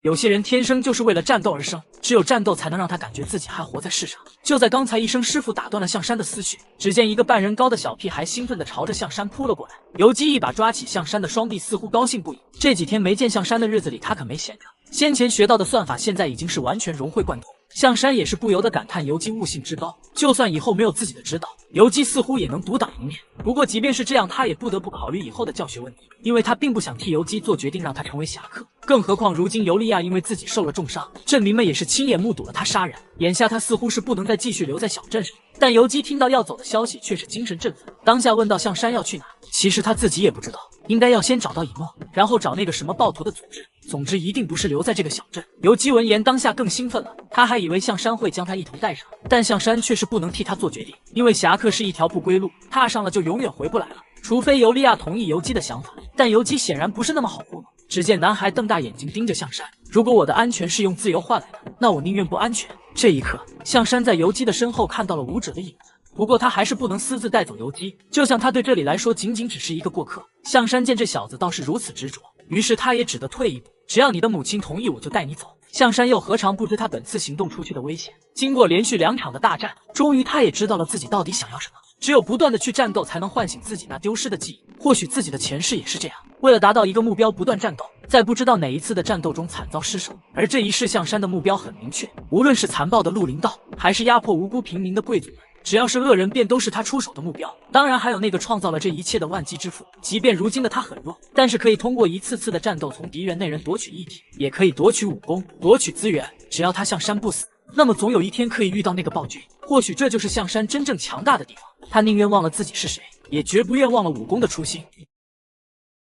有些人天生就是为了战斗而生，只有战斗才能让他感觉自己还活在世上。就在刚才，医生师傅打断了象山的思绪，只见一个半人高的小屁孩兴奋地朝着象山扑了过来。游击一把抓起象山的双臂，似乎高兴不已。这几天没见象山的日子里，他可没闲着，先前学到的算法现在已经是完全融会贯通。象山也是不由得感叹游击悟性之高，就算以后没有自己的指导，游击似乎也能独当一面。不过即便是这样，他也不得不考虑以后的教学问题，因为他并不想替游击做决定让他成为侠客。更何况如今尤利亚因为自己受了重伤，镇民们也是亲眼目睹了他杀人，眼下他似乎是不能再继续留在小镇上。但游击听到要走的消息却是精神振奋，当下问到象山要去哪。其实他自己也不知道，应该要先找到以诺，然后找那个什么暴徒的组织。总之一定不是留在这个小镇。游击闻言当下更兴奋了，他还以为象山会将他一同带上，但象山却是不能替他做决定，因为侠客是一条不归路，踏上了就永远回不来了。除非尤利亚同意游击的想法，但游击显然不是那么好糊弄。只见男孩瞪大眼睛盯着象山，如果我的安全是用自由换来的，那我宁愿不安全。这一刻，象山在游击的身后看到了武者的影子，不过他还是不能私自带走游击，就像他对这里来说仅仅只是一个过客。象山见这小子倒是如此执着，于是他也只得退一步，只要你的母亲同意，我就带你走。象山又何尝不知他本次行动出去的危险？经过连续2场的大战，终于他也知道了自己到底想要什么。只有不断的去战斗，才能唤醒自己那丢失的记忆。或许自己的前世也是这样，为了达到一个目标不断战斗，在不知道哪一次的战斗中惨遭失手。而这一世象山的目标很明确，无论是残暴的绿林道，还是压迫无辜平民的贵族们，只要是恶人便都是他出手的目标。当然还有那个创造了这一切的万机之父，即便如今的他很弱，但是可以通过一次次的战斗从敌人那人夺取遗体，也可以夺取武功，夺取资源。只要他象山不死，那么总有一天可以遇到那个暴君。或许这就是象山真正强大的地方，他宁愿忘了自己是谁，也绝不愿忘了武功的初心。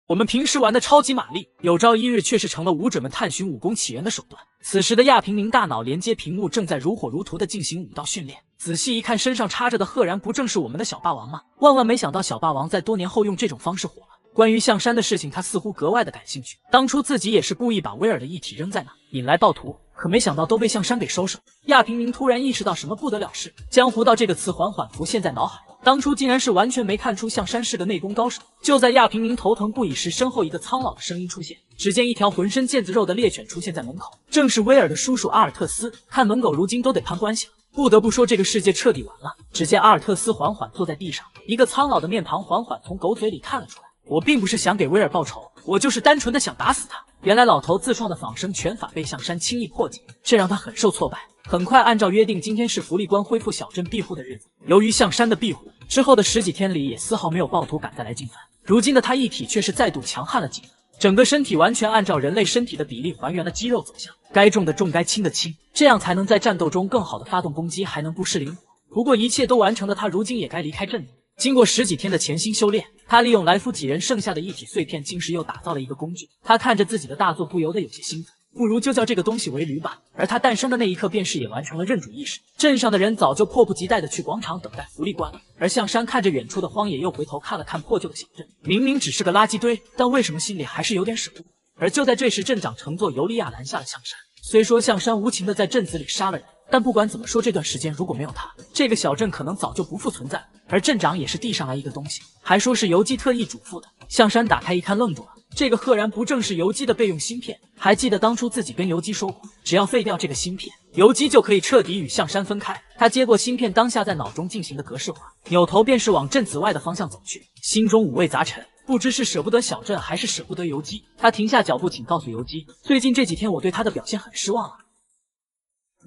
我们平时玩的超级玛丽，有朝一日却是成了武者们探寻武功起源的手段。此时的亚平宁大脑连接屏幕，正在如火如荼地进行武道训练。仔细一看，身上插着的赫然不正是我们的小霸王吗？万万没想到，小霸王在多年后用这种方式火了。关于象山的事情，他似乎格外的感兴趣。当初自己也是故意把威尔的遗体扔在那，引来暴徒，可没想到都被象山给收拾了。亚平宁突然意识到什么不得了事，江湖道这个词缓缓浮现在脑海。当初竟然是完全没看出象山是个内功高手。就在亚平宁头疼不已时，身后一个苍老的声音出现，只见一条浑身腱子肉的猎犬出现在门口，正是威尔的叔叔阿尔特斯。看门狗如今都得攀关系了，不得不说这个世界彻底完了。只见阿尔特斯缓缓坐在地上，一个苍老的面庞缓缓从狗嘴里看了出来。我并不是想给威尔报仇，我就是单纯的想打死他。原来老头自创的仿生拳法被象山轻易破解，这让他很受挫败。很快按照约定，今天是福利官恢复小镇庇护的日子。由于象山的庇护，之后的10几天里也丝毫没有暴徒敢再来进犯。如今的他一体却是再度强悍了几分，整个身体完全按照人类身体的比例还原了肌肉走向，该重的重，该轻的轻，这样才能在战斗中更好的发动攻击，还能不失灵活。不过一切都完成的他，如今也该离开镇子。经过10几天的潜心修炼，他利用来福几人剩下的一体碎片，竟是又打造了一个工具。他看着自己的大作，不由得有些兴奋。不如就叫这个东西为驴吧。而他诞生的那一刻，便是也完成了认主意识。镇上的人早就迫不及待地去广场等待福利官了。而象山看着远处的荒野，又回头看了看破旧的小镇，明明只是个垃圾堆，但为什么心里还是有点舍不得？而就在这时，镇长乘坐尤利亚拦下了象山。虽说象山无情地在镇子里杀了人，但不管怎么说，这段时间如果没有他，这个小镇可能早就不复存在。而镇长也是递上来一个东西，还说是游击特意嘱咐的。象山打开一看，愣住了。这个赫然不正是游击的备用芯片？还记得当初自己跟游击说过，只要废掉这个芯片，游击就可以彻底与象山分开。他接过芯片，当下在脑中进行的格式化，扭头便是往镇子外的方向走去，心中五味杂陈，不知是舍不得小镇，还是舍不得游击。他停下脚步，请告诉游击，最近这几天我对他的表现很失望啊。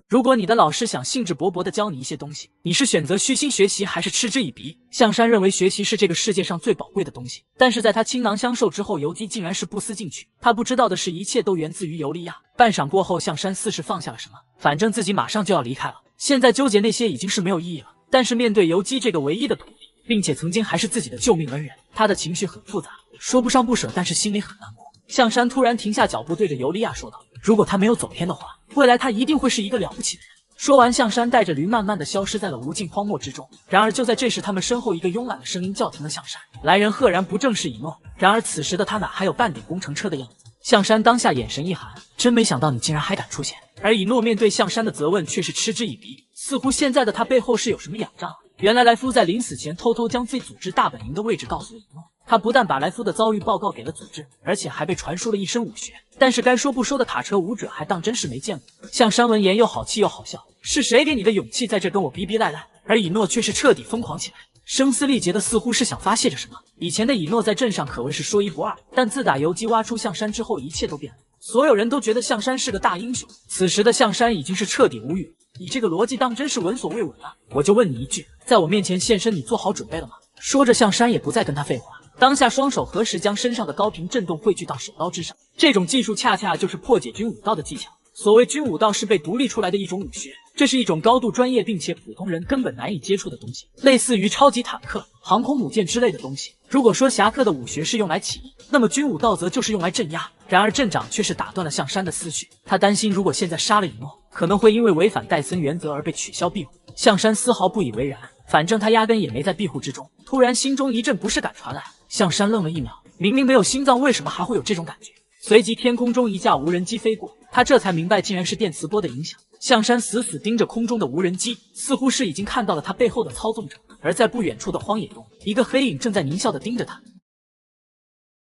如果你的老师想兴致勃勃地教你一些东西，你是选择虚心学习，还是嗤之以鼻？象山认为学习是这个世界上最宝贵的东西，但是在他倾囊相授之后，游击竟然是不思进取。他不知道的是，一切都源自于尤利亚。半晌过后，象山似是放下了什么，反正自己马上就要离开了，现在纠结那些已经是没有意义了。但是面对游击这个唯一的徒弟，并且曾经还是自己的救命恩人，他的情绪很复杂，说不上不舍，但是心里很难过。象山突然停下脚步，对着尤利亚说道，如果他没有走偏的话，未来他一定会是一个了不起的人。说完，象山带着驴慢慢的消失在了无尽荒漠之中。然而就在这时，他们身后一个慵懒的声音叫停了象山。来人赫然不正是以诺。然而此时的他哪还有半点工程车的样子？象山当下眼神一寒，真没想到你竟然还敢出现。而以诺面对象山的责问却是嗤之以鼻，似乎现在的他背后是有什么仰仗。原来莱夫在临死前偷偷将 Z 组织大本营的位置告诉了以诺。他不但把莱夫的遭遇报告给了组织，而且还被传输了一身武学。但是该说不说的卡车舞者还当真是没见过。象山闻言又好气又好笑，是谁给你的勇气在这跟我逼逼赖赖？而以诺却是彻底疯狂起来，声嘶力竭的似乎是想发泄着什么。以前的以诺在镇上可谓是说一不二，但自打游击挖出象山之后，一切都变了。所有人都觉得象山是个大英雄，此时的象山已经是彻底无语。你这个逻辑当真是闻所未闻啊！我就问你一句，在我面前现身，你做好准备了吗？说着，象山也不再跟他废话，当下双手合十，将身上的高频震动汇聚到手刀之上。这种技术恰恰就是破解军武道的技巧。所谓军武道是被独立出来的一种武学，这是一种高度专业并且普通人根本难以接触的东西，类似于超级坦克、航空母舰之类的东西。如果说侠客的武学是用来起义，那么军武道则就是用来镇压。然而镇长却是打断了象山的思绪，他担心如果现在杀了以诺，可能会因为违反戴森原则而被取消庇护。象山丝毫不以为然，反正他压根也没在庇护之中。突然心中一阵不适感传来，象山愣了一秒，明明没有心脏，为什么还会有这种感觉？随即天空中一架无人机飞过，他这才明白竟然是电磁波的影响。象山死死盯着空中的无人机，似乎是已经看到了他背后的操纵者。而在不远处的荒野中，一个黑影正在狞笑地盯着他。